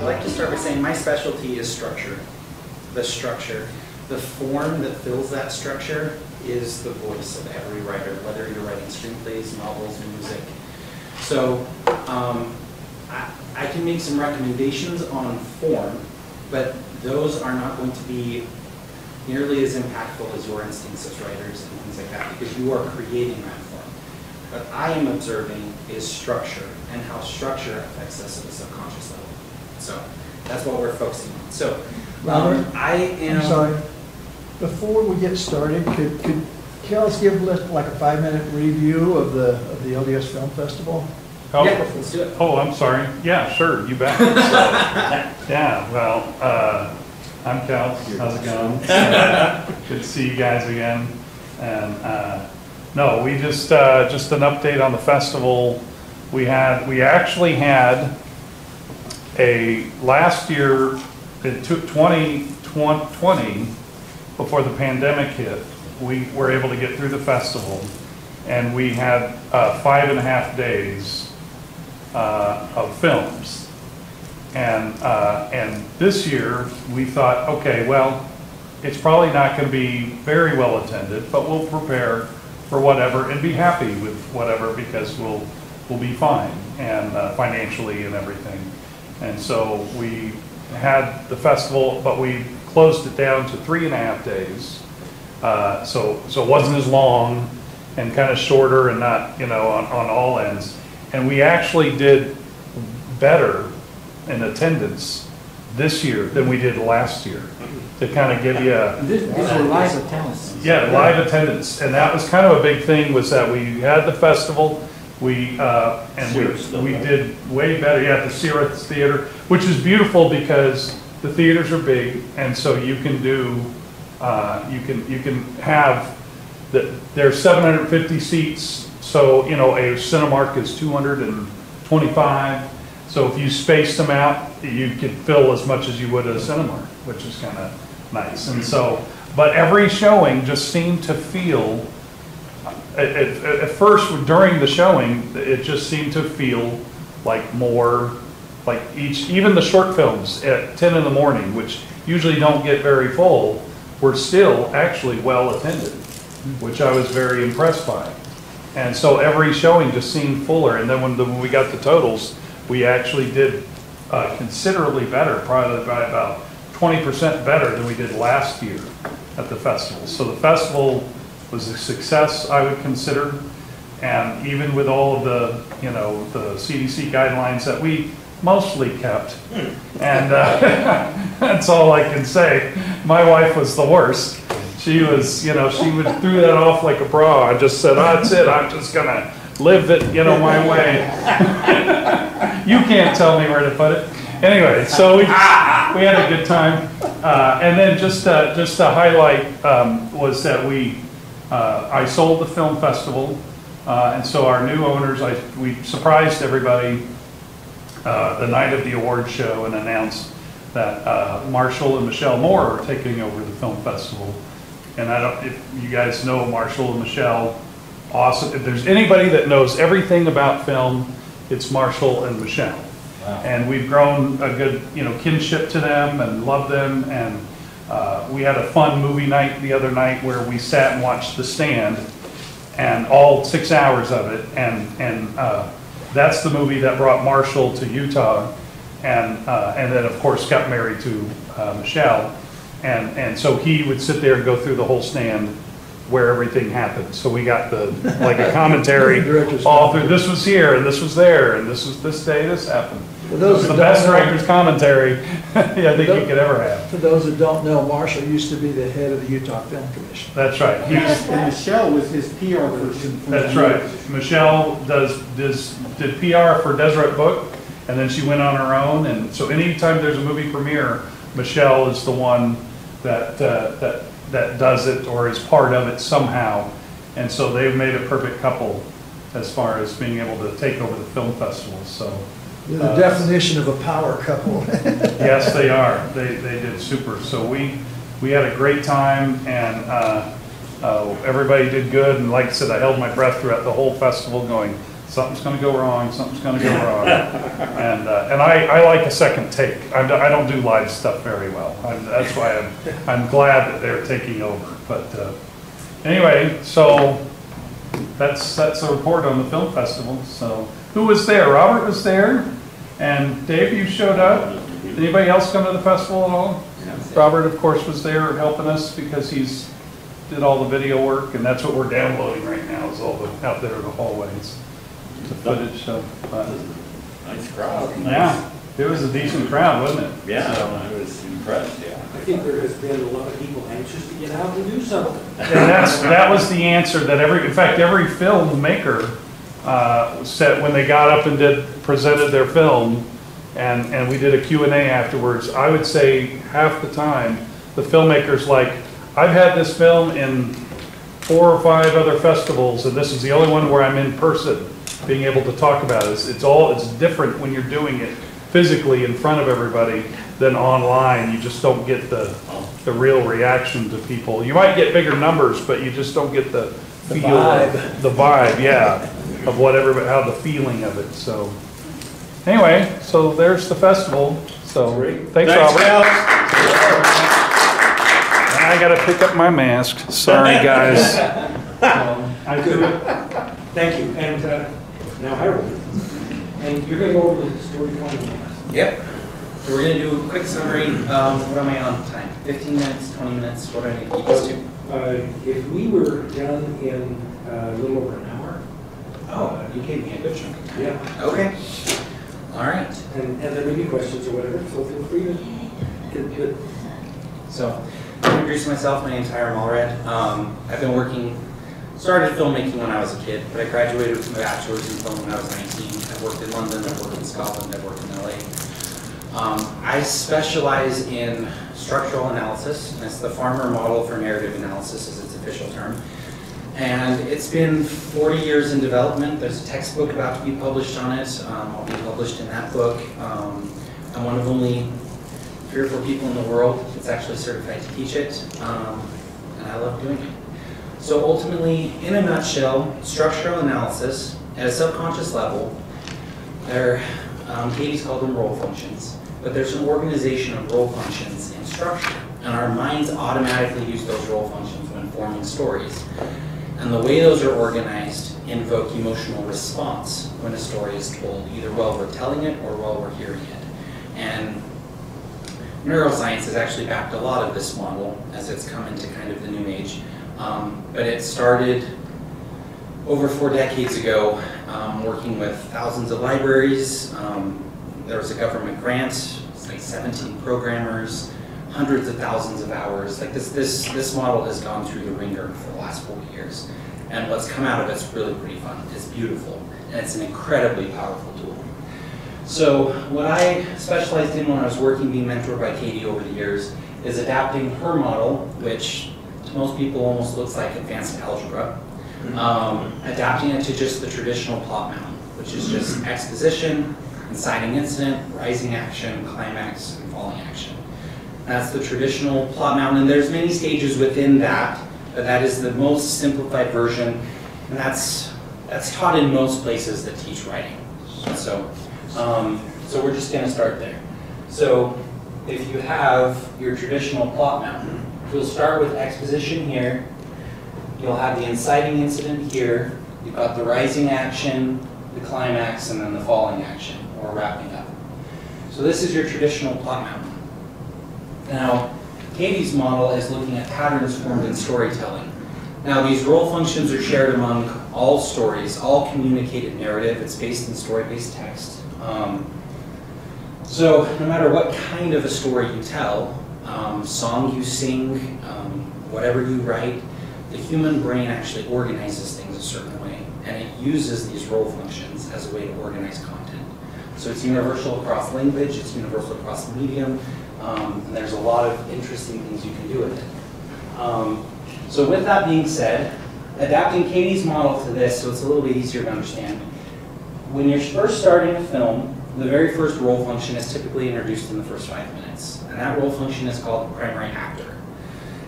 I'd like to start by saying my specialty is structure. The structure. The form that fills that structure is the voice of every writer, whether you're writing screenplays, novels, music. So I can make some recommendations on form, but those are not going to be nearly as impactful as your instincts as writers and things like that, because you are creating that form. What I am observing is structure and how structure affects us at a subconscious level. So that's what we're focusing on. So Robert, I'm sorry. Before we get started, could Kels give us like a 5-minute review of the LDS Film Festival? Oh, yeah, let's do it. Oh, I'm sorry. Yeah, sure, you bet. So, yeah, well, I'm Cal. How's it going? Good to see you guys again. And no, we just an update on the festival. We actually had a last year in 2020, before the pandemic hit. We were able to get through the festival, and we had 5.5 days of films. And this year we thought, okay, well, it's probably not going to be very well attended, but we'll prepare for whatever and be happy with whatever, because we'll be fine, and financially and everything. And so we had the festival, but we closed it down to 3.5 days. So it wasn't as long and kind of shorter and not, on all ends. And we actually did better in attendance this year than we did last year, to kind of give you a... These were live attendance. Yeah, live attendance. And that was kind of a big thing, was that we had the festival, we did way better. Yeah, at the Sierra Theater, which is beautiful because the theaters are big, and so you can do, you can have, there's 750 seats, so, a Cinemark is 225. So if you spaced them out, you could fill as much as you would at a Cinemark, which is kind of nice. And so, but every showing just seemed to feel, at first during the showing, it just seemed to feel like more, like even the short films at 10 in the morning, which usually don't get very full, were still actually well attended, which I was very impressed by. And so every showing just seemed fuller. And then when we got the totals, we actually did considerably better, probably by about 20% better than we did last year at the festival. So the festival was a success, I would consider. And even with all of the, the CDC guidelines that we mostly kept, and that's all I can say. My wife was the worst. She was, she would threw that off like a bra. I just said, oh, that's it. I'm just gonna live it, my way. You can't tell me where to put it. Anyway, so we had a good time. And then just to highlight was that I sold the film festival, and so our new owners, we surprised everybody the night of the award show and announced that Marshall and Michelle Moore are taking over the film festival. And if you guys know Marshall and Michelle, awesome. If there's anybody that knows everything about film, it's Marshall and Michelle. Wow. And we've grown a good, kinship to them and love them. And we had a fun movie night the other night where we sat and watched The Stand, and all 6 hours of it. And that's the movie that brought Marshall to Utah, and then of course got married to Michelle. And so he would sit there and go through the whole Stand where everything happened. So we got like a commentary all through. This was here, and this was there, and this was this day, this happened. It was the best director's commentary I think you could ever have. For those that don't know, Marshall used to be the head of the Utah Film Commission. That's right. And Michelle was his PR person. That's right. Michelle did PR for Deseret Book, and then she went on her own. And so anytime there's a movie premiere, Michelle is the one that does it or is part of it somehow. And so they've made a perfect couple as far as being able to take over the film festival. So the definition of a power couple. Yes, they are. They did super. So we had a great time, and everybody did good. And like I said, I held my breath throughout the whole festival, going, something's going to go wrong, something's going to go wrong. And I like a second take. I don't do live stuff very well. That's why I'm glad that they're taking over. But anyway, so that's a report on the film festival. So who was there? Robert was there, and Dave, you showed up. Did anybody else come to the festival at all? Robert, of course, was there helping us because he's did all the video work, and that's what we're downloading right now is all the out there in the hallways, the footage. So nice crowd. Yeah, it was a decent crowd, wasn't it? Yeah, So, I was impressed. Yeah. I think there has been a lot of people anxious to get out and do something. and that was the answer that in fact every filmmaker said when they got up and presented their film, and we did a Q&A afterwards. I would say half the time the filmmakers like, I've had this film in 4 or 5 other festivals, and this is the only one where I'm in person, being able to talk about it. It's different when you're doing it physically in front of everybody than online. You just don't get the real reaction to people. You might get bigger numbers, but you just don't get the feel, the vibe, yeah, of how the feeling of it. So anyway, so there's the festival. So thanks Robert. I gotta pick up my mask. Sorry, guys. Thank you. And now Hiram. And you're going to go over the story point. Yep. So we're going to do a quick summary. What am I on time? 15 minutes, 20 minutes? What do I need to keep us to? If we were done in a little over an hour. Oh, you gave me a good chunk of time. Yeah. Okay. All right. And there may be questions or whatever, so feel free to get good. So, to introduce myself, my name's Hiram Allred. Started filmmaking when I was a kid, but I graduated with my bachelor's in film when I was 19. I've worked in London, I've worked in Scotland, I've worked in LA. I specialize in structural analysis, and it's the Farmer model for narrative analysis is its official term. And it's been 40 years in development. There's a textbook about to be published on it. I'll be published in that book. I'm one of only 3 or 4 people in the world that's actually certified to teach it, and I love doing it. So ultimately, in a nutshell, structural analysis at a subconscious level, Katie's called them role functions, but there's an organization of role functions in structure, and our minds automatically use those role functions when forming stories. And the way those are organized invoke emotional response when a story is told, either while we're telling it or while we're hearing it. And neuroscience has actually backed a lot of this model as it's come into kind of the new age. But it started over 4 decades ago, working with thousands of libraries. There was a government grant, it's like 17 programmers, hundreds of thousands of hours. Like this model has gone through the ringer for the last 40 years. And what's come out of it's really pretty fun. It's beautiful, and it's an incredibly powerful tool. So what I specialized in when I was working, being mentored by Katie over the years, is adapting her model, which to most people almost looks like advanced algebra, adapting it to just the traditional plot mount, which is just exposition, inciting incident, rising action, climax, and falling action. That's the traditional plot mount, and there's many stages within that, but that is the most simplified version, and that's taught in most places that teach writing. So we're just going to start there. So if you have your traditional plot mount, you'll start with exposition here. You'll have the inciting incident here. You've got the rising action, the climax, and then the falling action, or wrapping up. So this is your traditional plot mount. Now, Katie's model is looking at patterns formed in storytelling. Now, these role functions are shared among all stories, all communicated narrative. It's based in story-based text. So no matter what kind of a story you tell, song you sing, whatever you write, the human brain actually organizes things a certain way, and it uses these role functions as a way to organize content. So it's universal across language, it's universal across medium, and there's a lot of interesting things you can do with it. So with that being said, adapting Katie's model to this so it's a little bit easier to understand, when you're first starting a film, the very first role function is typically introduced in the first 5 minutes, and that role function is called the primary actor.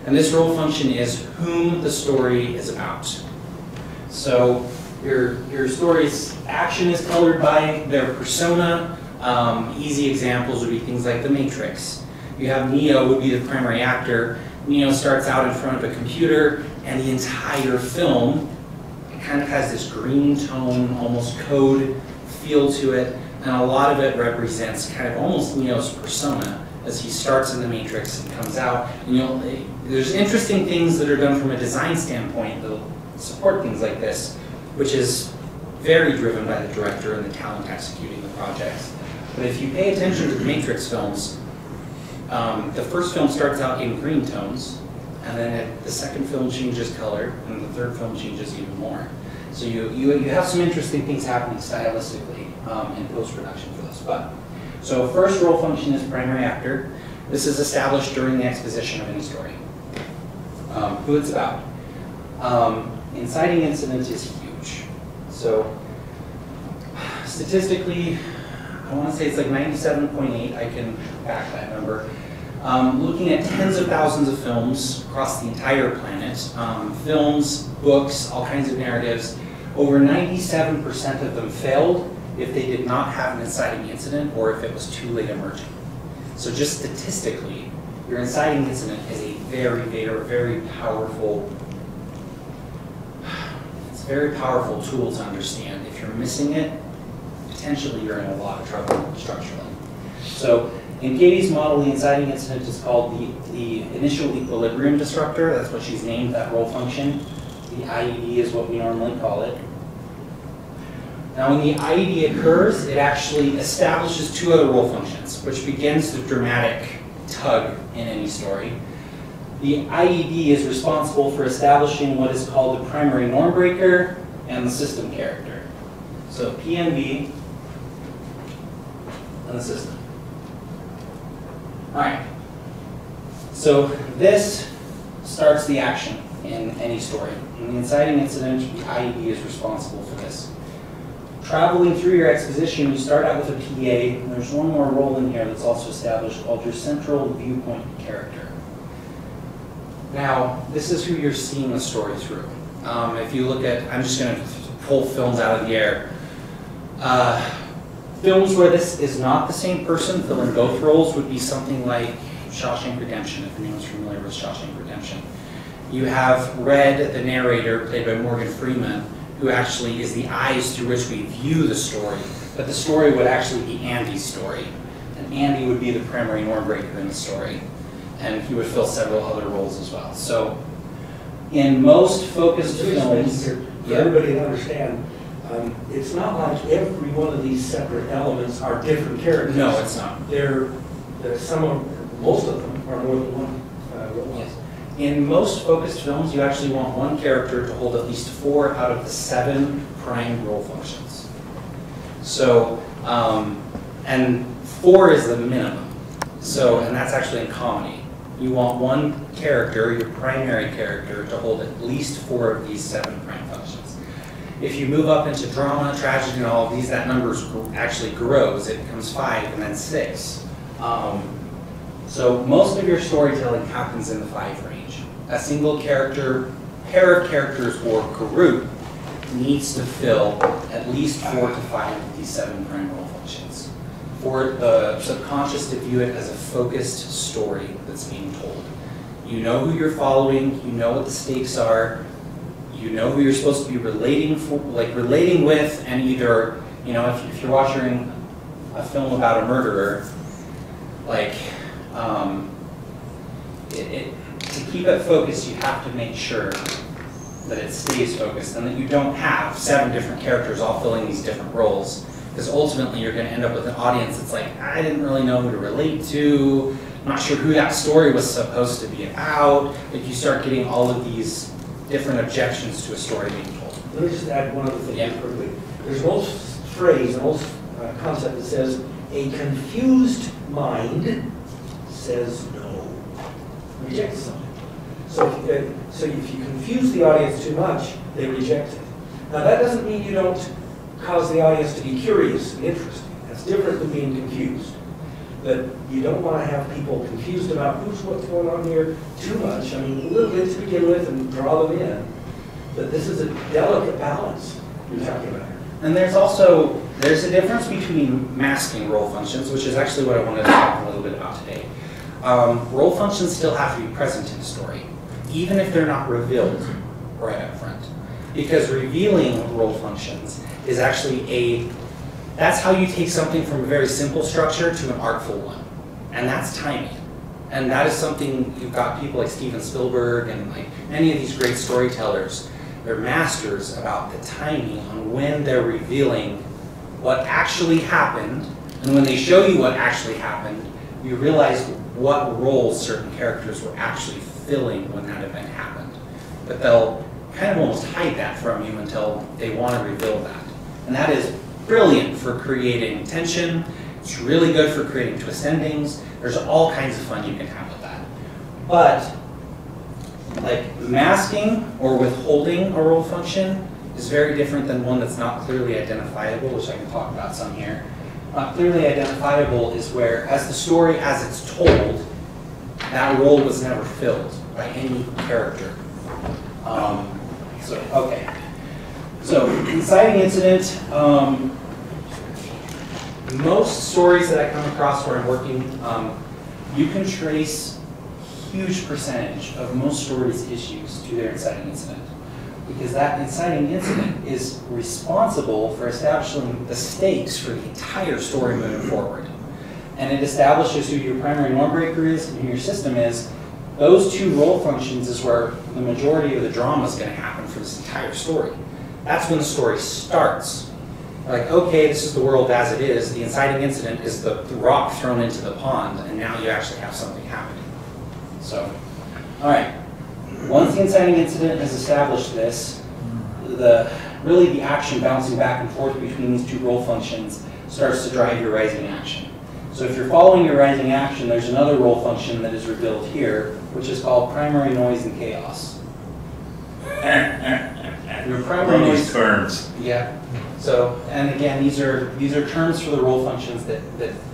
And this role function is whom the story is about. So Your story's action is colored by their persona. Easy examples would be things like The Matrix. You have Neo would be the primary actor. Neo starts out in front of a computer, and the entire film, it kind of has this green tone, almost code feel to it, and a lot of it represents kind of almost Neo's persona as he starts in the Matrix and comes out. And there's interesting things that are done from a design standpoint that'll support things like this, which is very driven by the director and the talent executing the projects. But if you pay attention to the Matrix films, the first film starts out in green tones, and then the second film changes color, and the third film changes even more. So you have some interesting things happening stylistically in post-production for this. So first role function is primary actor. This is established during the exposition of any story. Who it's about. Inciting incident is huge. So statistically, I want to say it's like 97.8. I can back that number. Looking at tens of thousands of films across the entire planet, films, books, all kinds of narratives, over 97% of them failed if they did not have an inciting incident or if it was too late emerging. So just statistically, your inciting incident is a very, very, very powerful, it's a very powerful tool to understand. If you're missing it, potentially you're in a lot of trouble structurally. So in Katie's model, the inciting incident is called the initial equilibrium disruptor. That's what she's named that role function. The IED is what we normally call it. Now when the IED occurs, it actually establishes two other role functions, which begins the dramatic tug in any story. The IED is responsible for establishing what is called the primary norm breaker and the system character. So PNB and the system. All right. So this starts the action in any story. In the inciting incident, the IED is responsible for this. Traveling through your exposition, you start out with a PA, and there's one more role in here that's also established called your central viewpoint character. Now, this is who you're seeing the story through. If you look at, I'm just going to pull films out of the air. Films where this is not the same person filling both roles would be something like Shawshank Redemption, if anyone's familiar with Shawshank Redemption. You have Red, the narrator, played by Morgan Freeman, who actually is the eyes through which we view the story. But the story would actually be Andy's story. And Andy would be the primary norm breaker in the story. And he would fill several other roles as well. So in most focused films, for everybody to understand, it's not like every one of these separate elements are different characters. No, it's not. Most of them are more than one role. Yes. In most focused films, you actually want one character to hold at least 4 out of the 7 prime role functions. So, and 4 is the minimum. So, and that's actually in comedy. You want one character, your primary character, to hold at least 4 of these 7 prime functions. If you move up into drama, tragedy, and all of these, that number actually grows. It becomes 5 and then 6. So most of your storytelling happens in the 5 range. A single character, pair of characters, or group needs to fill at least 4 to 5 of these 7 prime role functions for the subconscious to view it as a focused story that's being told. You know who you're following, you know what the stakes are, you know who you're supposed to be relating with, and either, you know, if you're watching a film about a murderer, like, to keep it focused, you have to make sure that it stays focused and that you don't have 7 different characters all filling these different roles, because ultimately you're going to end up with an audience that's like, I didn't really know who to relate to, I'm not sure who that story was supposed to be about. Like, you start getting all of these different objections to a story being told. Let me just add one other thing Yeah. quickly. There's an old phrase, an old concept that says, a confused mind says no, rejects something. So if you confuse the audience too much, they reject it. Now that doesn't mean you don't cause the audience to be curious and interested. That's different than being confused. But you don't want to have people confused about what's going on here too much. I mean, a little bit to begin with and draw them in. But this is a delicate balance. you're talking about. And there's a difference between masking role functions, which is actually what I wanted to talk a little bit about today. Role functions still have to be present in the story, even if they're not revealed right up front. Because revealing role functions is actually that's how you take something from a very simple structure to an artful one. And that's timing. And that is something you've got people like Steven Spielberg and like many of these great storytellers. They're masters about the timing on when they're revealing what actually happened. And when they show you what actually happened, you realize what roles certain characters were actually filling when that event happened. But they'll kind of almost hide that from you until they want to reveal that. And that is brilliant for creating tension. It's really good for creating twist endings. There's all kinds of fun you can have with that. But like masking or withholding a role function is very different than one that's not clearly identifiable, which I can talk about some here. Not clearly identifiable is where, as the story as it's told, that role was never filled by any character. So inciting incident. Most stories that I come across where I'm working, you can trace a huge percentage of most stories' issues to their inciting incident. Because that inciting incident is responsible for establishing the stakes for the entire story moving forward. And it establishes who your primary norm breaker is and who your system is. Those two role functions is where the majority of the drama is going to happen for this entire story. That's when the story starts. Like, okay, this is the world as it is. The inciting incident is the rock thrown into the pond, and now you actually have something happening. So, all right. Once the inciting incident has established this, really the action bouncing back and forth between these two role functions starts to drive your rising action. So if you're following your rising action, there's another role function that is revealed here, which is called primary noise and chaos. Your primary noise terms. Yeah. So, and again, these are terms for the role functions that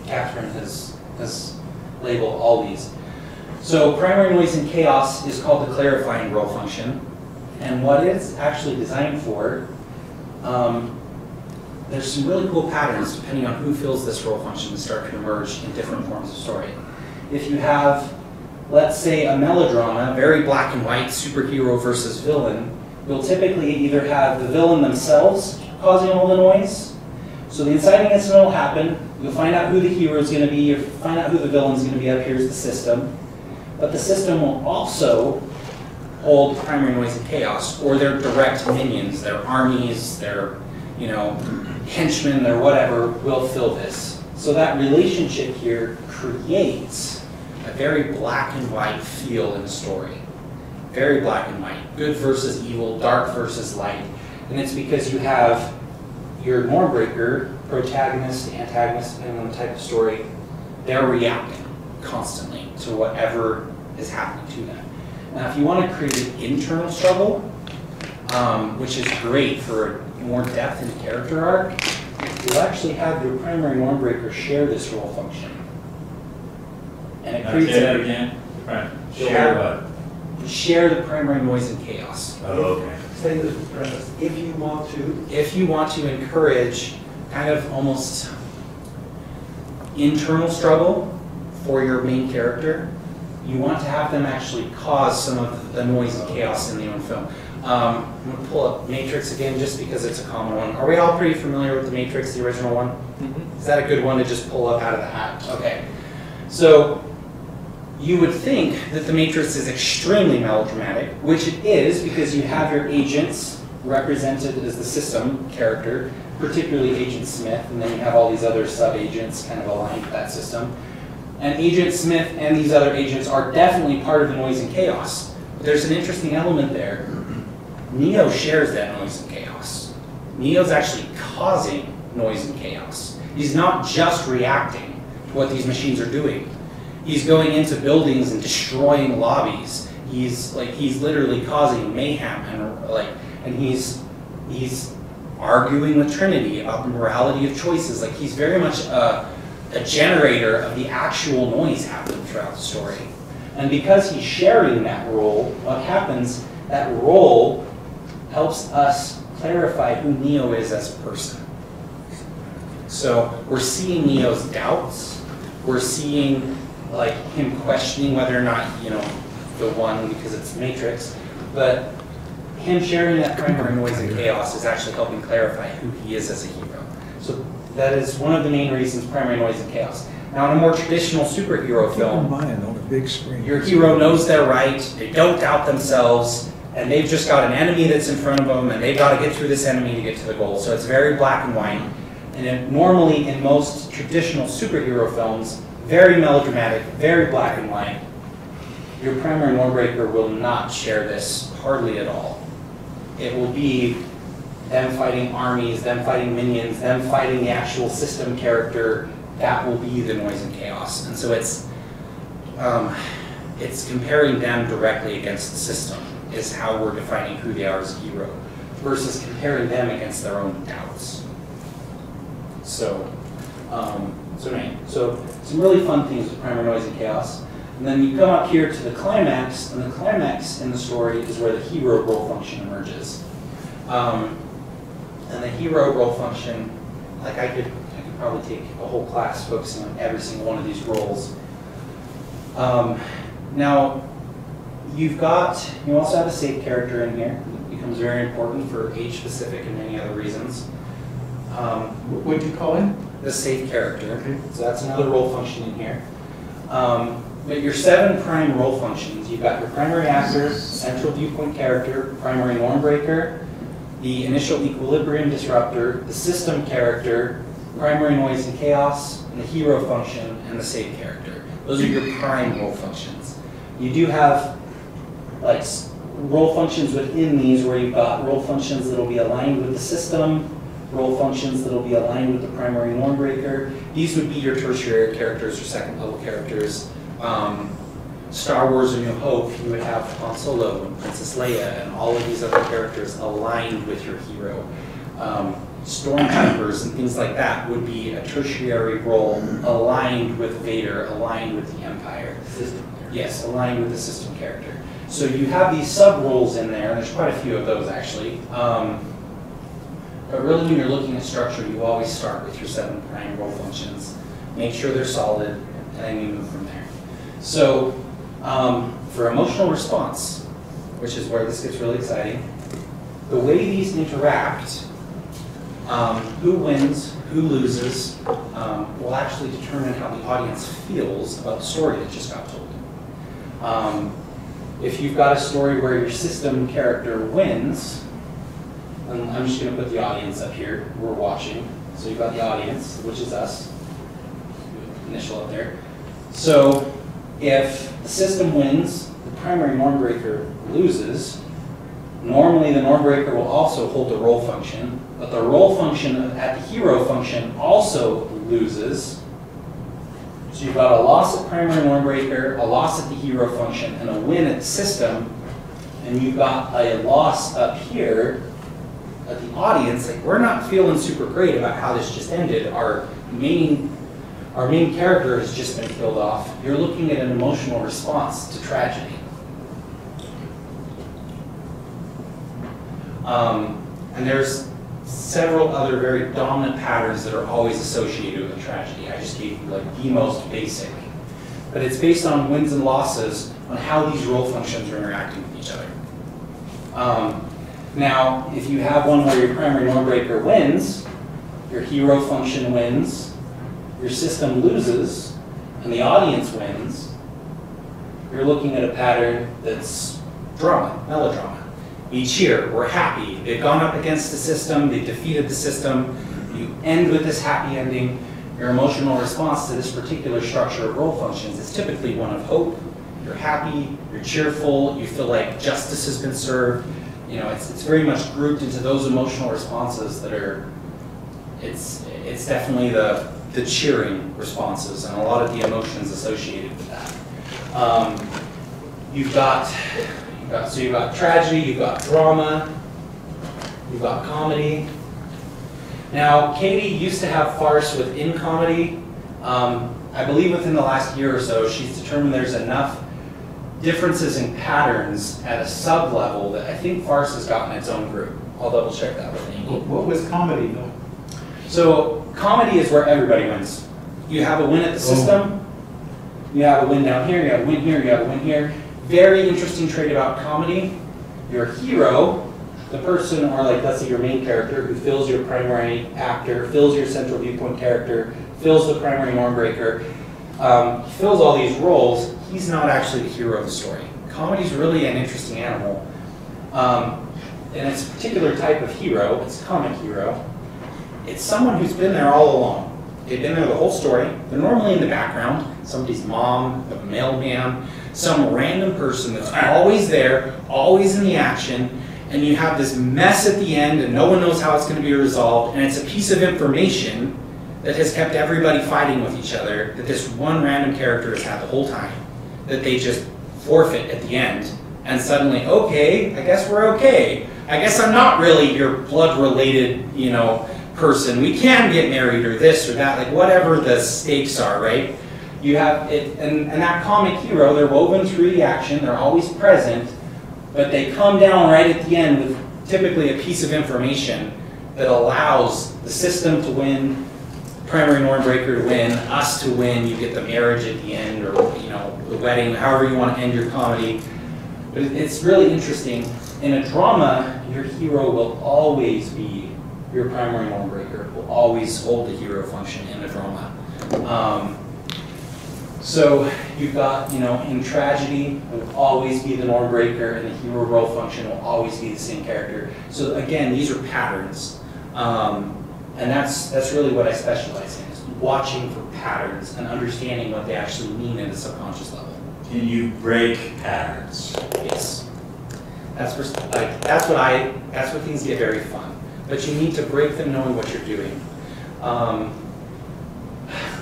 Catherine has labeled all these. So primary noise and chaos is called the clarifying role function. And what it's actually designed for, there's some really cool patterns depending on who fills this role function that start to emerge in different forms of story. If you have, let's say, a melodrama, very black and white, superhero versus villain, you'll typically either have the villain themselves causing all the noise. So the inciting incident will happen, you'll find out who the hero is going to be, you'll find out who the villain is going to be. Up here is the system. But the system will also hold primary noise and chaos, or their direct minions, their armies, their henchmen, their whatever, will fill this. So that relationship here creates a very black and white feel in the story. Very black and white. Good versus evil, dark versus light. And it's because you have your norm breaker, protagonist, antagonist, depending on the type of story, they're reacting constantly to whatever is happening to them. Now, if you want to create an internal struggle, which is great for more depth in the character arc, you'll actually have your primary norm breaker share this role function. And it creates Say that again. Right. Share what? Share the primary noise and chaos. Oh, okay. Say this with premise. If you want to. If you want to encourage kind of almost internal struggle for your main character, you want to have them actually cause some of the noise and chaos in the own film. I'm going to pull up Matrix again just because it's a common one. Are we all pretty familiar with the Matrix, the original one? Mm-hmm. Is that a good one to just pull up out of the hat? Okay. So you would think that the Matrix is extremely melodramatic, which it is because you have your agents represented as the system character, particularly Agent Smith, and then you have all these other sub-agents kind of aligned with that system. And Agent Smith and these other agents are definitely part of the noise and chaos. But there's an interesting element there. Neo shares that noise and chaos. Neo's actually causing noise and chaos. He's not just reacting to what these machines are doing. He's going into buildings and destroying lobbies. He's literally causing mayhem and he's arguing with Trinity about the morality of choices. Like, he's very much a generator of the actual noise happening throughout the story. And because he's sharing that role, what happens, that role helps us clarify who Neo is as a person. So we're seeing Neo's doubts. We're seeing like him questioning whether or not, you know, the one because it's Matrix, but him sharing that primary noise and chaos is actually helping clarify who he is as a hero. So that is one of the main reasons, primary noise and chaos. Now in a more traditional superhero film, Keep in mind on a big screen. your hero knows they're right, they don't doubt themselves, and they've just got an enemy that's in front of them, and they've got to get through this enemy to get to the goal. So it's very black and white. And normally in most traditional superhero films, very melodramatic, very black and white. Your primary Normbreaker will not share this hardly at all. It will be them fighting armies, them fighting minions, them fighting the actual system character. That will be the noise and chaos. And so it's comparing them directly against the system is how we're defining who they are as a hero, versus comparing them against their own doubts. So some really fun things with primary noise and chaos. And then you come up here to the climax, and the climax in the story is where the hero role function emerges. And the hero role function, like I could probably take a whole class focusing on every single one of these roles. Now, you also have a safe character in here. It becomes very important for age-specific and many other reasons. What do you call him? The safe character. Okay. So that's another role function in here. But your 7 prime role functions, you've got your primary actor, central viewpoint character, primary Normbreaker, the initial equilibrium disruptor, the system character, primary noise and chaos, and the hero function, and the safe character. Those are your prime role functions. You do have like role functions within these where you've got role functions that will be aligned with the system, role functions that will be aligned with the primary Normbreaker. These would be your tertiary characters or second level characters. Star Wars: A New Hope, you would have Han Solo and Princess Leia and all of these other characters aligned with your hero. Stormtroopers and things like that would be a tertiary role aligned with Vader, aligned with the Empire. System. Yes, aligned with the system character. So you have these sub-roles in there, and there's quite a few of those actually. But really when you're looking at structure, you always start with your 7 prime role functions. Make sure they're solid, and then you move from there. So for emotional response, which is where this gets really exciting, the way these interact, who wins, who loses, will actually determine how the audience feels about the story that just got told. If you've got a story where your system character wins, and I'm just going to put the audience up here, we're watching. So you've got the audience, which is us, initial up there. So if the system wins, the primary Normbreaker loses, normally the Normbreaker will also hold the role function, but the role function at the hero function also loses. So you've got a loss at primary Normbreaker, a loss at the hero function, and a win at the system, and you've got a loss up here at the audience. Like, we're not feeling super great about how this just ended. Our main character has just been killed off. You're looking at an emotional response to tragedy. And there's several other very dominant patterns that are always associated with a tragedy. I just gave you like the most basic. But it's based on wins and losses on how these role functions are interacting with each other. Now, if you have one where your primary Normbreaker wins, your hero function wins, your system loses, and the audience wins, you're looking at a pattern that's drama, melodrama. We cheer, we're happy. They've gone up against the system, they've defeated the system. You end with this happy ending. Your emotional response to this particular structure of role functions is typically one of hope. You're happy, you're cheerful, you feel like justice has been served. You know, it's very much grouped into those emotional responses that are, it's definitely the cheering responses and a lot of the emotions associated with that. You've got tragedy, you've got drama, you've got comedy. Now, Katie used to have farce within comedy. I believe within the last year or so, she's determined there's enough differences in patterns at a sub-level that I think farce has gotten its own group I'll double check that with Amy. What was comedy though? So comedy is where everybody wins. You have a win at the system, you have a win down here, you have a win here, you have a win here. Very interesting trait about comedy. Your hero, the person, or like let's say your main character who fills your primary actor, fills your central viewpoint character, fills the primary norm breaker, fills all these roles, he's not actually the hero of the story. Comedy's really an interesting animal. And it's a particular type of hero, it's a comic hero. It's someone who's been there all along. They've been there the whole story. They're normally in the background, somebody's mom, a mailman, some random person that's always there, always in the action, and you have this mess at the end and no one knows how it's going to be resolved, and it's a piece of information that has kept everybody fighting with each other that this one random character has had the whole time, that they just forfeit at the end, and suddenly, okay, I guess we're okay. I guess I'm not really your blood-related, person. We can get married or this or that, like whatever the stakes are, right? You have it, and that comic hero, they're woven through the action, they're always present, but they come down right at the end with typically a piece of information that allows the system to win, primary norm breaker to win, us to win, you get the marriage at the end, or the wedding, however you want to end your comedy. But it's really interesting. In a drama, your hero will always be your primary norm breaker, will always hold the hero function in a drama. So you've got, in tragedy, it will always be the norm breaker, and the hero role function will always be the same character. So again, these are patterns. And that's really what I specialize in, is watching for patterns and understanding what they actually mean at a subconscious level. Can you break patterns? Yes. That's what things get very fun. But you need to break them knowing what you're doing.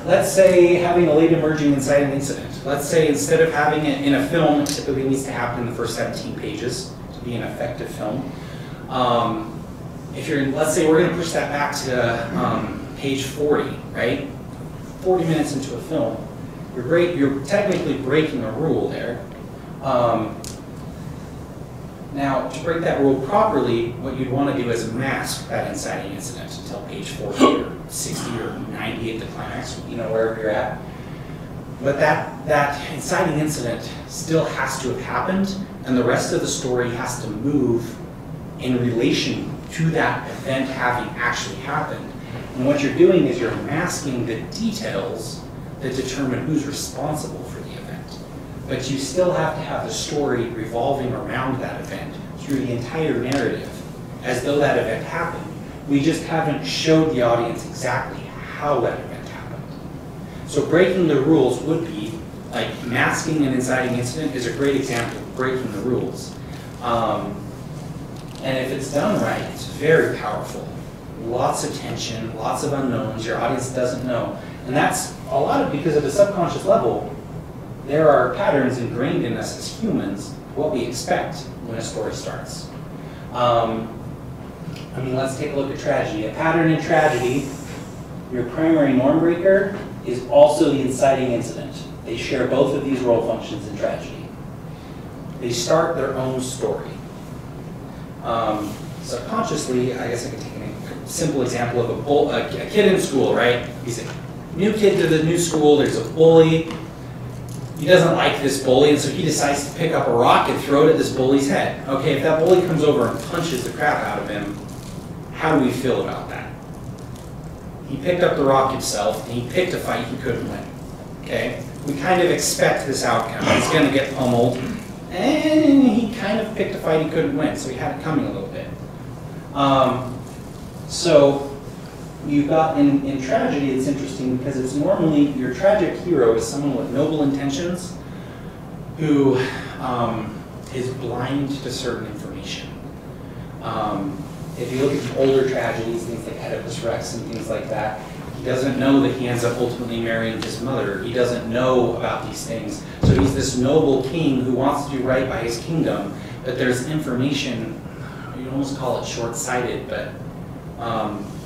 Let's say having a late emerging inciting incident. Let's say instead of having it in a film, it typically needs to happen in the first 17 pages to be an effective film. Let's say we're going to push that back to page 40, right? 40 minutes into a film, you're technically breaking a rule there. Now, to break that rule properly, what you'd want to do is mask that inciting incident until page 40 or 60 or 90 at the climax, wherever you're at. But that inciting incident still has to have happened, and the rest of the story has to move in relation to that event having actually happened. And what you're doing is you're masking the details that determine who's responsible for the event. But you still have to have the story revolving around that event through the entire narrative, as though that event happened. We just haven't showed the audience exactly how that event happened. So breaking the rules would be, like masking an inciting incident is a great example of breaking the rules. And if it's done right, it's very powerful. Lots of tension, lots of unknowns, your audience doesn't know. And that's a lot of because at the subconscious level, there are patterns ingrained in us as humans, what we expect when a story starts. Let's take a look at tragedy. A pattern in tragedy, your primary norm breaker is also the inciting incident. They share both of these role functions in tragedy. They start their own story. Subconsciously, I guess I could take a simple example of a kid in school, right? He's a new kid to the new school, there's a bully. He doesn't like this bully, and so he decides to pick up a rock and throw it at this bully's head. Okay, if that bully comes over and punches the crap out of him, how do we feel about that? He picked up the rock himself, and he picked a fight he couldn't win. Okay? We kind of expect this outcome. He's going to get pummeled, and he kind of picked a fight he couldn't win, so he had it coming a little bit. So you've got, in tragedy, it's interesting because it's normally, your tragic hero is someone with noble intentions who is blind to certain information. If you look at older tragedies, things like Oedipus Rex and things like that, he doesn't know that he ends up ultimately marrying his mother. He doesn't know about these things. So he's this noble king who wants to do right by his kingdom, but there's information, you almost call it short-sighted, but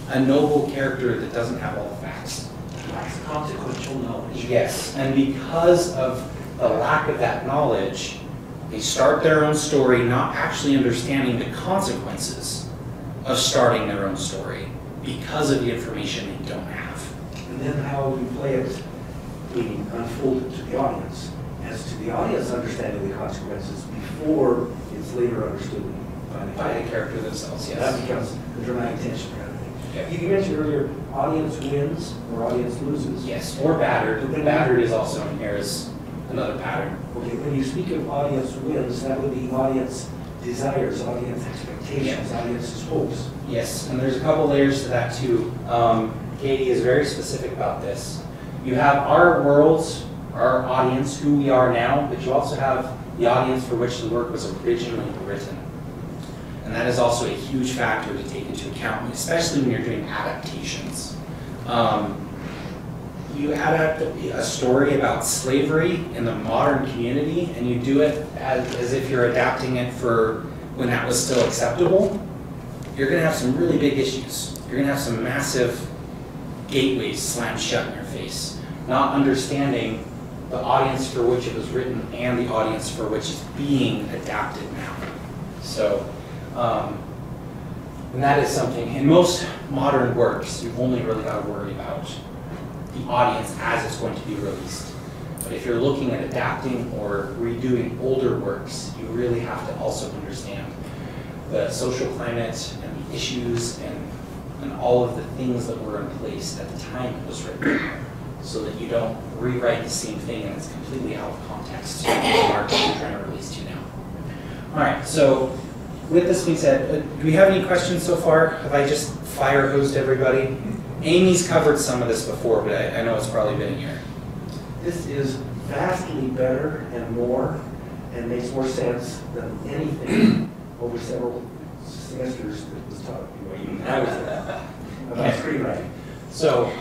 a noble character that doesn't have all the facts. Lacks consequential knowledge. Yes, and because of the lack of that knowledge, they start their own story not actually understanding the consequences of starting their own story because of the information they don't have. And then how you play it being unfolded to the audience, as to the audience understanding the consequences before it's later understood By the character themselves, That yes. becomes the dramatic tension kind of thing. Yeah. You mentioned earlier, audience wins or audience loses. Yes, or battered. Battered is also in here as another pattern. Okay, when you speak of audience wins, that would be audience desires, audience expectations, audience's hopes. Yes, and there's a couple layers to that too. Katie is very specific about this. You have our worlds, our audience, who we are now, but you also have the audience for which the work was originally written. And that is also a huge factor to take into account, especially when you're doing adaptations. You adapt a story about slavery in the modern community, and you do it as if you're adapting it for when that was still acceptable, you're going to have some really big issues. You're going to have some massive gateways slammed shut in your face, not understanding the audience for which it was written and the audience for which it's being adapted now. So, and that is something, in most modern works, you've only really got to worry about the audience as it's going to be released. But if you're looking at adapting or redoing older works, you really have to also understand the social climate and the issues and all of the things that were in place at the time it was written, so that you don't rewrite the same thing and it's completely out of context to the market you're trying to release to now. All right, so with this being said, do we have any questions so far? Have I just fire hosed everybody? Amy's covered some of this before, but I know it's probably been a year. This is vastly better and more, and makes more sense than anything over several semesters that was taught. I was there about screenwriting. So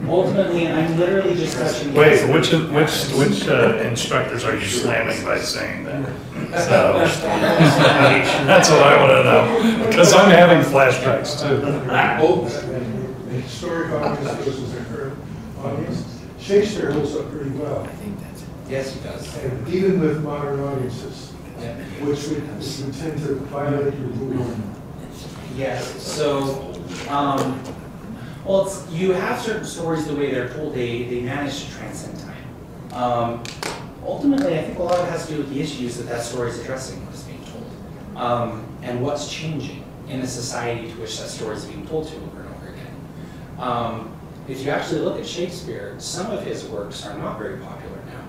ultimately, I'm literally just touching. Wait, which instructors are you slamming by saying that? So, that's what I want to know, because I'm having flashbacks too. The historic audience versus the current audience. Shakespeare holds up pretty well. I think that's it. Yes, he does. And even with modern audiences, Yeah. which would tend to violate your rule. Yes. So, well, you have certain stories the way they're told. They manage to transcend time. Ultimately, I think a lot of it has to do with the issues that story is addressing what is being told, and what's changing in the society to which that story is being told to over and over again. If you actually look at Shakespeare, some of his works are not very popular now.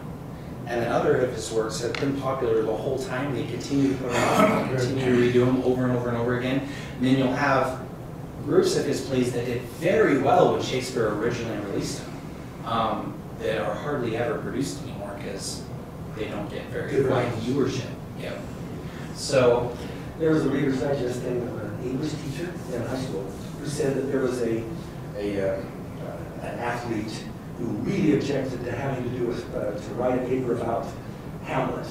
And then other of his works have been popular the whole time. They continue to put them on, continue to redo them over and over and over again. And then you'll have groups of his plays that did very well when Shakespeare originally released them, that are hardly ever produced anymore because they don't get very wide viewership. Yep. So There was a Reader's Digest thing of an English teacher in high school who said that there was an athlete who really objected to having to do with, to write a paper about Hamlet.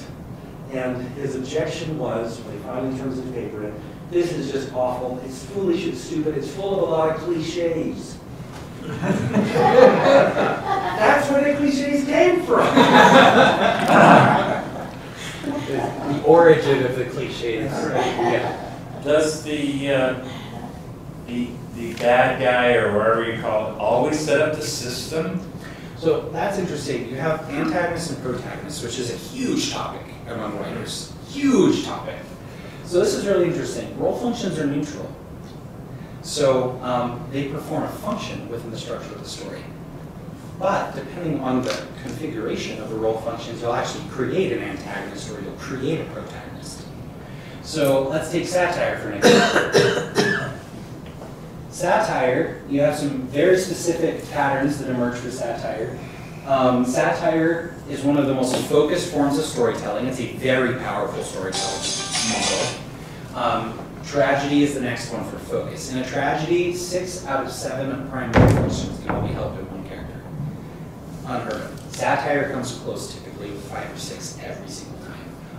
And his objection was, when he finally turns his paper in, this is just awful, it's foolish, it's stupid, it's full of a lot of cliches. That's where the cliches came from. the origin of the cliches. Yeah. Does the bad guy, or whatever you call it, always set up the system? So that's interesting. You have antagonists and protagonists, which is a huge topic among writers. Huge topic. So this is really interesting. Role functions are neutral. So they perform a function within the structure of the story. But depending on the configuration of the role functions, you'll actually create an antagonist or you'll create a protagonist. So let's take satire for an example. Satire, you have some very specific patterns that emerge for satire. Satire is one of the most focused forms of storytelling. It's a very powerful storytelling model. Tragedy is the next one for focus. In a tragedy, 6 out of 7 primary functions can only help in one character. Unheard of. Satire comes close typically with 5 or 6 every single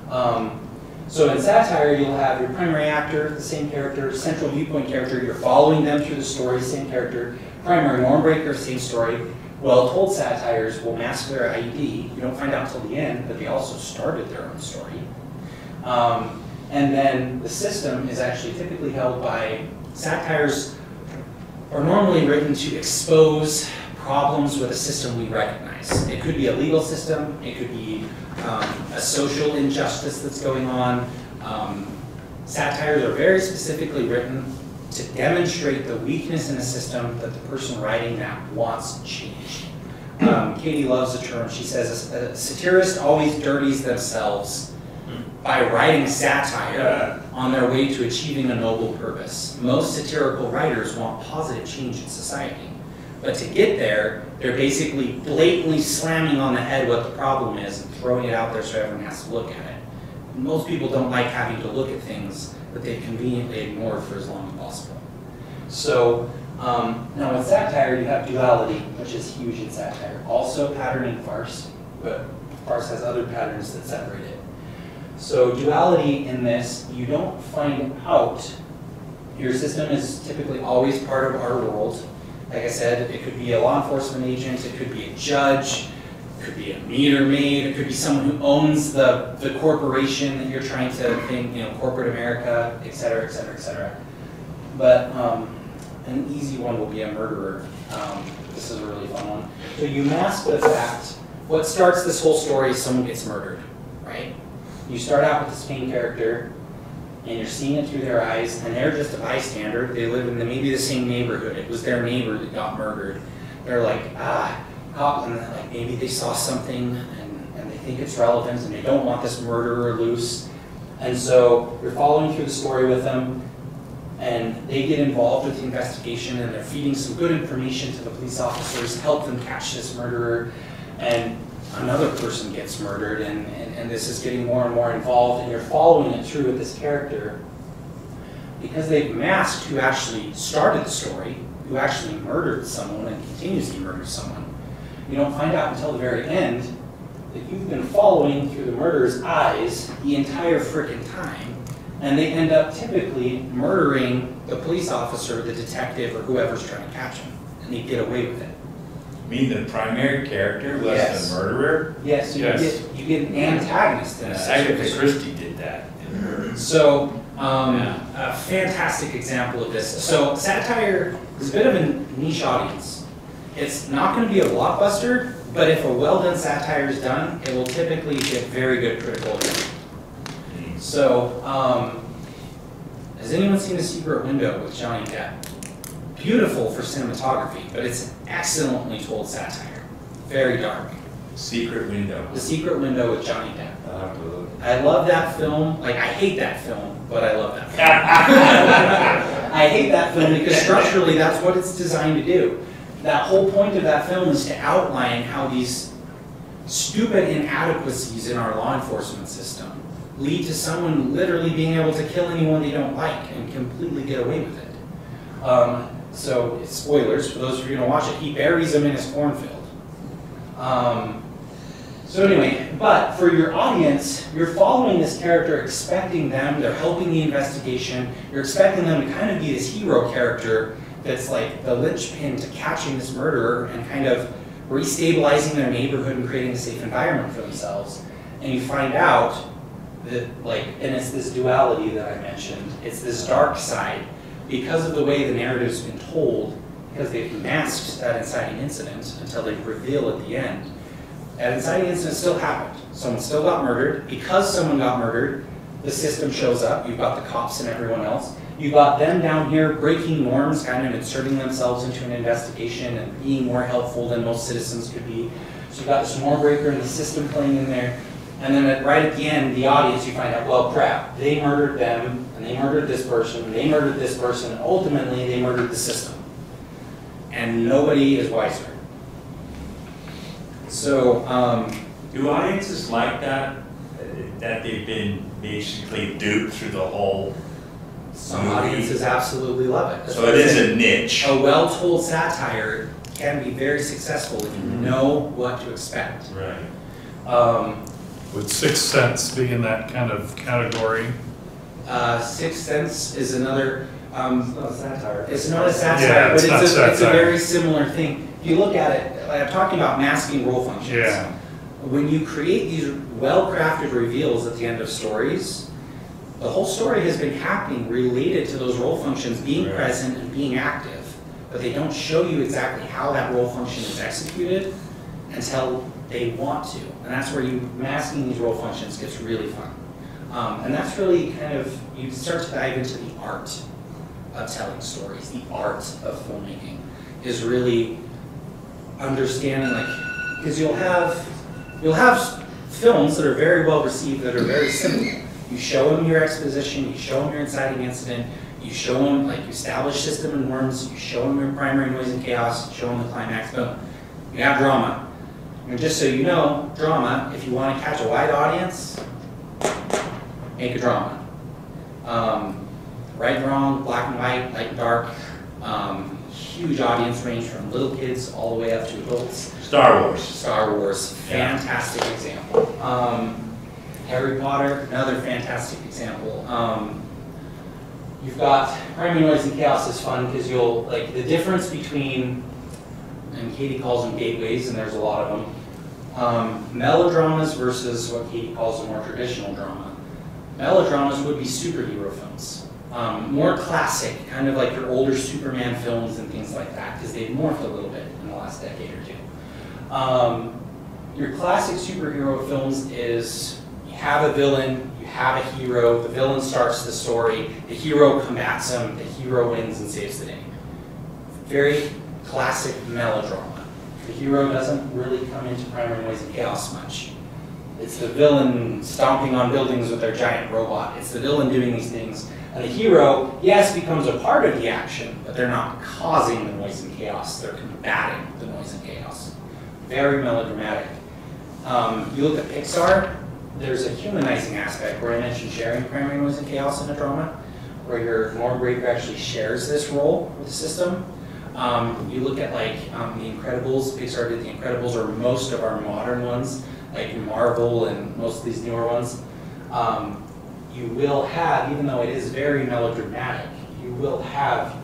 time. So in satire, you'll have your primary actor, the same character, central viewpoint character, you're following them through the story, same character, primary norm breaker, same story. Well-told satires will mask their ID. You don't find out until the end, but they also started their own story. And then the system is actually typically held by satires are normally written to expose problems with a system we recognize. It could be a legal system, it could be a social injustice that's going on. Satires are very specifically written to demonstrate the weakness in a system that the person writing that wants changed. Katie loves the term. She says a satirist always dirties themselves by writing satire on their way to achieving a noble purpose. Most satirical writers want positive change in society. But to get there, they're basically blatantly slamming on the head what the problem is and throwing it out there so everyone has to look at it. Most people don't like having to look at things that they've conveniently ignored for as long as possible. So, now in satire, you have duality, which is huge in satire. Also pattern in farce, but farce has other patterns that separate it. So duality in this, you don't find out. Your system is typically always part of our world. Like I said, it could be a law enforcement agent, it could be a judge, it could be a meter maid, it could be someone who owns the corporation that you're trying to think, you know, corporate America, et cetera, et cetera, et cetera. But an easy one will be a murderer. This is a really fun one. So you mask the fact, what starts this whole story is someone gets murdered, right? You start out with this main character, and you're seeing it through their eyes, and they're just a bystander. They live in maybe the same neighborhood. It was their neighbor that got murdered. They're like, and like maybe they saw something, and they think it's relevant, and they don't want this murderer loose. And so you're following through the story with them, and they get involved with the investigation, and they're feeding some good information to the police officers, help them catch this murderer, and another person gets murdered, and this is getting more and more involved, and you're following it through with this character because they've masked who actually started the story, who actually murdered someone and continues to murder someone. You don't find out until the very end that you've been following through the murderer's eyes the entire frickin' time, and they end up typically murdering the police officer, the detective, or whoever's trying to catch him, and they get away with it. You mean the primary character was Yes. the murderer? Yes, so Yes. you get an antagonist in a Agatha situation. Christie did that in her. So, a fantastic example of this. So, satire is a bit of a niche audience. It's not going to be a blockbuster, but if a well-done satire is done, it will typically get very good critical acclaim. So, has anyone seen The Secret Window with Johnny Depp? Beautiful for cinematography, but it's an excellently told satire. Very dark. Secret Window. The Secret Window with Johnny Depp. I'll have to look. I love that film. Like, I hate that film, but I love that film. I hate that film because structurally that's what it's designed to do. That whole point of that film is to outline how these stupid inadequacies in our law enforcement system lead to someone literally being able to kill anyone they don't like and completely get away with it. So, spoilers, for those of you who don't watch it, he buries them in his cornfield. So anyway, but for your audience, you're following this character, expecting them, they're helping the investigation, you're expecting them to kind of be this hero character that's like the linchpin to catching this murderer and kind of restabilizing their neighborhood and creating a safe environment for themselves. And you find out that, like, and it's this duality that I mentioned, it's this dark side, because of the way the narrative's been told, because they've masked that inciting incident until they reveal at the end. That inciting incident still happened. Someone still got murdered. Because someone got murdered, the system shows up. You've got the cops and everyone else. You've got them down here breaking norms, kind of inserting themselves into an investigation and being more helpful than most citizens could be. So you've got this norm breaker in the system playing in there. And then right at the end, the audience, you find out, well, crap, they murdered them, and they murdered this person, and they murdered this person, and ultimately they murdered the system. And nobody is wiser. So, Do audiences like that? That they've been basically duped through the whole some movie? audiences absolutely love it. That's So what it I'm is saying. a niche. A well-told satire can be very successful if you know what to expect. Right. Would Sixth Sense be in that kind of category? Sixth Sense is another. It's not a satire. It's not a satire, Yeah, but it's not it's a satire. very similar thing. If you look at it, like I'm talking about masking role functions. Yeah. When you create these well-crafted reveals at the end of stories, The whole story has been happening related to those role functions being Right. present and being active, but they don't show you exactly how that role function is executed until they want to. And that's where masking these role functions gets really fun. And that's really kind of, you start to dive into the art of telling stories. The art of filmmaking is really understanding, like, because you'll have films that are very well received that are very simple. You show them your exposition, you show them your inciting incident, you show them, like, you establish system and norms, you show them your primary noise and chaos, you show them the climax, boom. You have drama. And just so you know, drama, if you want to catch a wide audience, make a drama. Right and wrong, black and white, light and dark, huge audience range from little kids all the way up to adults. Star Wars. Star Wars, fantastic example. Harry Potter, another fantastic example. You've got primary noise and chaos is fun because you'll, like, the difference between, and Katie calls them gateways, and there's a lot of them, melodramas versus what Katie calls a more traditional drama. Melodramas would be superhero films. More classic, kind of like your older Superman films and things like that, because they've morphed a little bit in the last decade or two. Your classic superhero films is, you have a villain, you have a hero, the villain starts the story, the hero combats him, the hero wins and saves the day. Very classic melodrama. The hero doesn't really come into primary noise and chaos much. It's the villain stomping on buildings with their giant robot. It's the villain doing these things. And the hero, yes, becomes a part of the action, but they're not causing the noise and chaos. They're combating the noise and chaos. Very melodramatic. You look at Pixar, there's a humanizing aspect where I mentioned sharing primary noise and chaos in a drama, where your norm breaker actually shares this role with the system. You look at, like, The Incredibles, Pixar did The Incredibles, or most of our modern ones, like Marvel and most of these newer ones. You will have, even though it is very melodramatic, you will have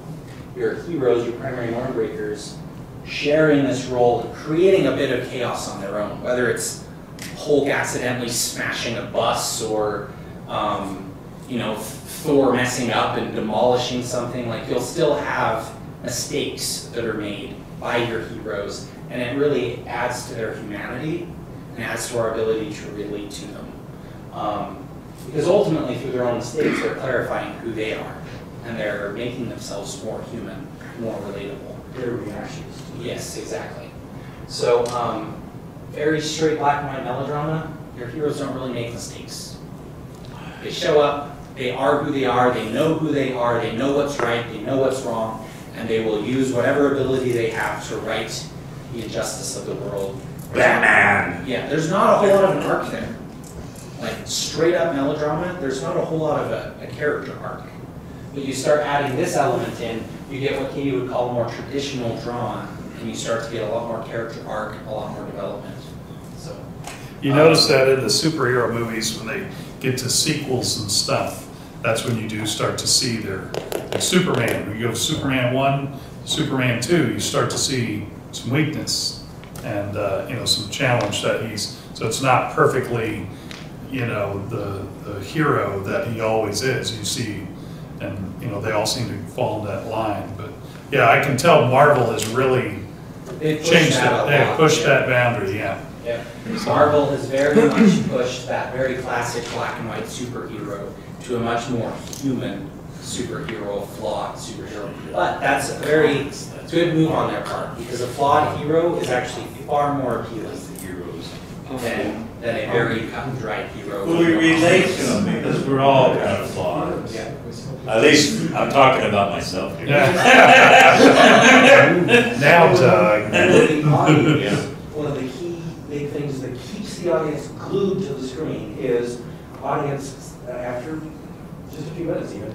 your heroes, your primary norm breakers, sharing this role and creating a bit of chaos on their own, whether it's Hulk accidentally smashing a bus or, you know, Thor messing up and demolishing something. Like, you'll still have mistakes that are made by your heroes, and it really adds to their humanity and adds to our ability to relate to them. Because ultimately, through their own mistakes, they're clarifying who they are, and they're making themselves more human, more relatable. Their reactions. Yes, exactly. So, very straight black and white melodrama, your heroes don't really make mistakes. They show up, they are who they are, they know who they are, they know what's right, they know what's wrong, and they will use whatever ability they have to right the injustice of the world. Batman! Yeah, there's not a whole lot of an arc there. Like, straight up melodrama, there's not a whole lot of a character arc. But you start adding this element in, you get what Katie would call more traditional drama, and you start to get a lot more character arc, a lot more development. So, You notice that in the superhero movies, when they get to sequels and stuff, that's when you do start to see their Superman. When you go to Superman 1, Superman 2, you start to see some weakness and you know, some challenge that he's, so it's not perfectly, you know, the hero that he always is. You see, and you know, they all seem to fall in that line. But yeah, I can tell Marvel has really changed that. They have pushed that boundary, yeah. yeah. Marvel has very much pushed that very classic black and white superhero to a much more human superhero, flawed superhero. But that's a very good move on their part, because a flawed hero is actually far more appealing than a very cut and dried hero. Well, we relate to them because we're all kind of flawed. Yeah. At least I'm talking about myself here. Yeah. Now, Doug. And with the audience, one of the key big things that keeps the audience glued to the screen is audience, after just a few minutes even,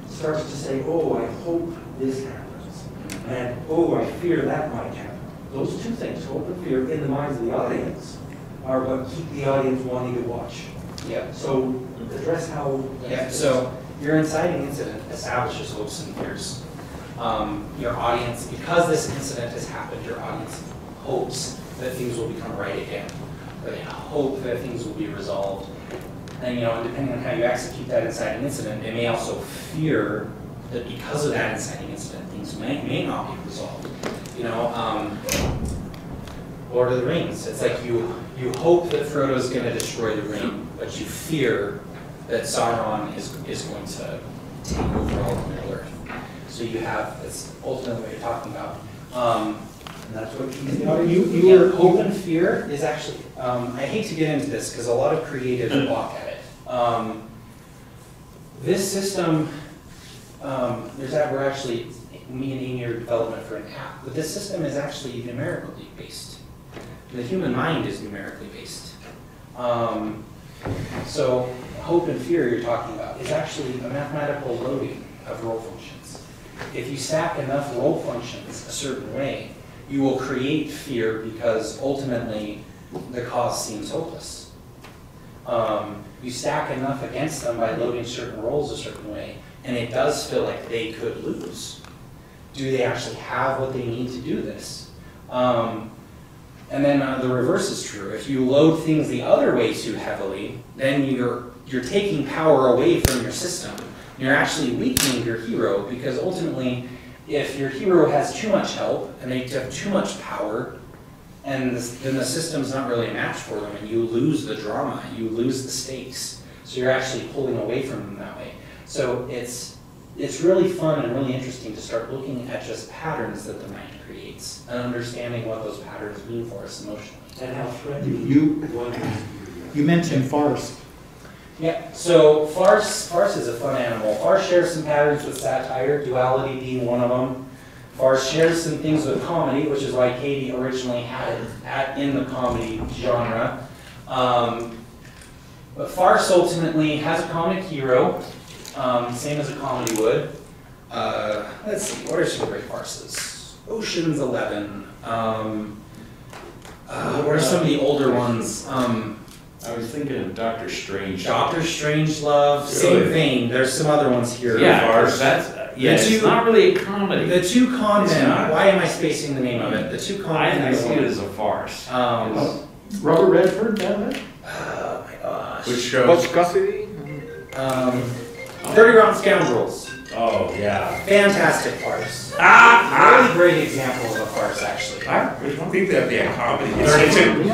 starts to say, oh, I hope this happens. And, oh, I fear that might happen. Those two things, hope and fear, in the minds of the audience, are what keep the audience wanting to watch. Yeah. So address how. Yeah. So your inciting incident establishes hopes and fears. Your audience, because this incident has happened, your audience hopes that things will become right again, or they hope that things will be resolved. And depending on how you execute that inciting incident, they may also fear that because of that inciting incident, things may not be resolved. Lord of the Rings, it's like you hope that Frodo's going to destroy the ring, but you fear that Sauron is going to take over all of Middle-earth. So you have, that's ultimately what you're talking about. And that's what hope and fear is actually, I hate to get into this because a lot of creatives balk at it. This system, we're actually, me and Amy are development for an app, but this system is actually numerically based. The human mind is numerically based. So hope and fear you're talking about is actually a mathematical loading of role functions. If you stack enough role functions a certain way, you will create fear because ultimately the cause seems hopeless. You stack enough against them by loading certain roles a certain way, and it does feel like they could lose. Do they actually have what they need to do this? And then the reverse is true. If you load things the other way too heavily, then you're taking power away from your system. You're actually weakening your hero because ultimately, if your hero has too much help and they have too much power, and then the system's not really a match for them, and you lose the drama, you lose the stakes. So you're actually pulling away from them that way. So it's really fun and really interesting to start looking at just patterns that the mind creates and understanding what those patterns mean for us emotionally. And how threatening you mentioned farce. Yeah, so farce is a fun animal. Farce shares some patterns with satire, duality being one of them. Farce shares some things with comedy, which is why Katie originally had it in the comedy genre. But farce ultimately has a comic hero, same as a comedy would. Let's see, what are some great farces? Ocean's 11. What are some of the older ones? I was thinking of Dr. Strange. Dr. Strangelove, same vein. There's some other ones here. Yeah, it's not really a comedy. The two con men, why am I spacing the name of it? The two con men. I see it as a farce. Robert Redford, that? Oh my gosh. Which show? Butch Cassidy? 30 Round Scoundrels. Oh, yeah. Fantastic farce. Really great example of a farce, actually. I think that'd be a comedy.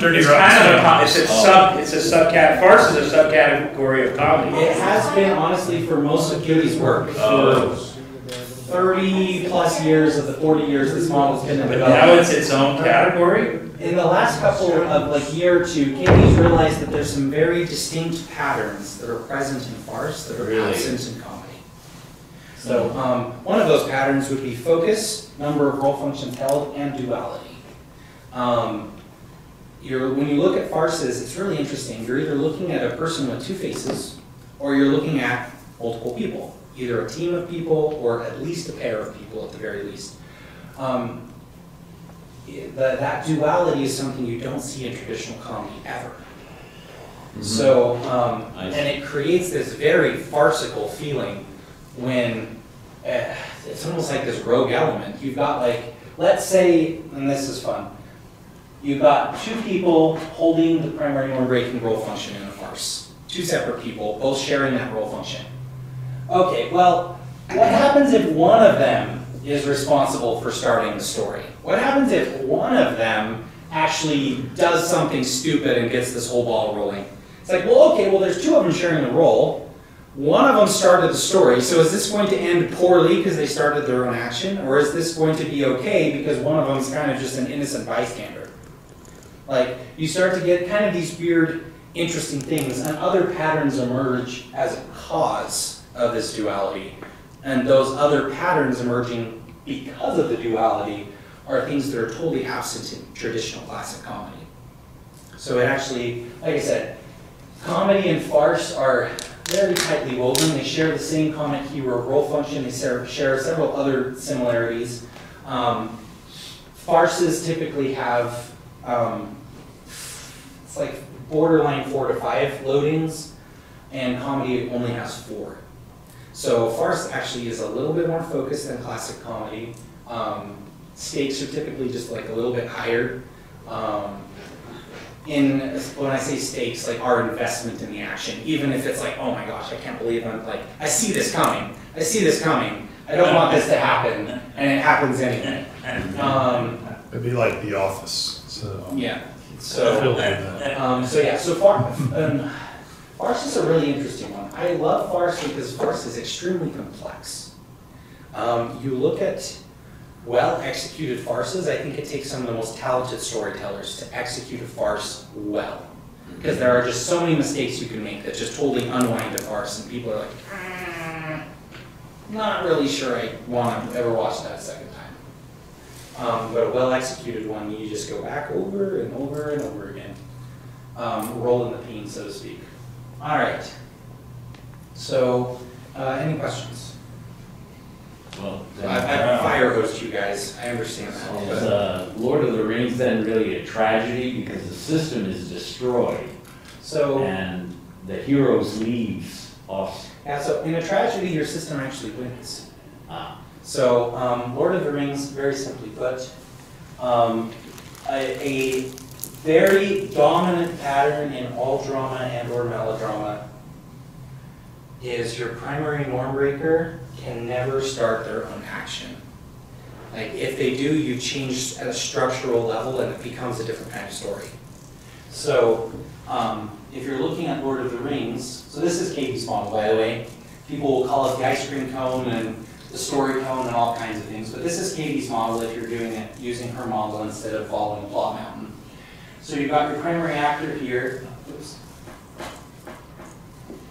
Dirty It's Rotten kind of a Scoundrels. it's a subcategory. Farce is a subcategory of comedy. It has been, honestly, for most of Katie's work. For 30 plus years of the 40 years this model's been in But development. now it's its own category. In the last couple of year or two, Katie's realized that there's some very distinct patterns that are present in farce that are absent in comedy. So one of those patterns would be focus, number of role functions held, and duality. When you look at farces, it's really interesting. You're either looking at a person with two faces, or you're looking at multiple people, either a team of people or at least a pair of people at the very least. That duality is something you don't see in traditional comedy ever. Mm-hmm. So, and it creates this very farcical feeling when it's almost like this rogue element. You've got like, let's say, and this is fun, you've got two people holding the primary norm breaking role function in a farce. Two separate people, both sharing that role function. Okay, well, what happens if one of them is responsible for starting the story? What happens if one of them actually does something stupid and gets this whole ball rolling? It's like, well, okay, well, there's two of them sharing the role. One of them started the story, so is this going to end poorly because they started their own action? Or is this going to be okay because one of them is kind of just an innocent bystander? Like, you start to get kind of these weird, interesting things, and other patterns emerge as a cause of this duality. And those other patterns emerging because of the duality are things that are totally absent in traditional classic comedy. So it actually, like I said, comedy and farce are very tightly woven. They share the same comic hero role function. They share several other similarities. Farces typically have, it's like borderline 4 to 5 loadings, and comedy only has 4. So farce actually is a little bit more focused than classic comedy. Stakes are typically just like a little bit higher. when I say stakes, like our investment in the action, even if it's like, oh my gosh, I can't believe I'm like, I see this coming, I don't want this to happen, and it happens anyway. It'd be like The Office, so. Yeah, I so. feel that. So farce is a really interesting one. I love farce because farce is extremely complex. You look at well-executed farces, I think it takes some of the most talented storytellers to execute a farce well. Because there are just so many mistakes you can make that just totally unwind a farce, and people are like, not really sure I want to ever watch that a second time. But a well-executed one, you just go back over and over and over again. Rolling the peen, so to speak. All right. So, any questions? Well, I've fire hosed you guys. I understand that. Is Lord of the Rings then really a tragedy because the system is destroyed So, and the heroes leaves us? yeah, so in a tragedy, your system actually wins. Ah, So, Lord of the Rings, very simply put, a very dominant pattern in all drama and or melodrama is your primary norm breaker can never start their own action. Like, if they do, you change at a structural level and it becomes a different kind of story. So, if you're looking at Lord of the Rings, so this is Katie's model, by the way. People will call it the ice cream cone and the story cone and all kinds of things, but this is Katie's model if you're doing it using her model instead of following the plot mountain. So you've got your primary actor here, oops,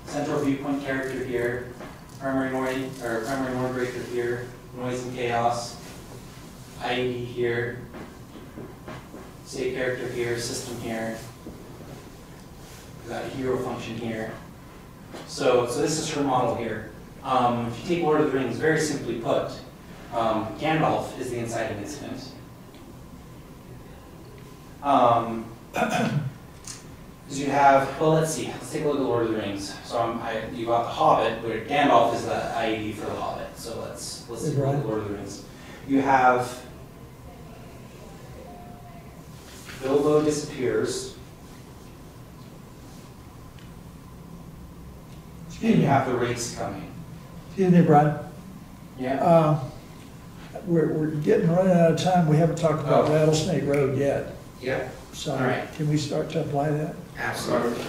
central viewpoint character here, primary norm breaker here, noise and chaos, IED here, state character here, system here, we've got a hero function here. So this is her model here. If you take Lord of the Rings, very simply put, Gandalf is the inciting incident. You have, well, let's see. Let's take a look at Lord of the Rings. So you got the Hobbit, where Gandalf is the IED for the Hobbit. So let's take a look at Lord of the Rings. You have Bilbo disappears, and you have the race coming. Excuse me, Brian. Yeah. We're running out of time. We haven't talked about Oh. Rattlesnake Road yet. Yeah. So All right. can we start to apply that? Absolutely.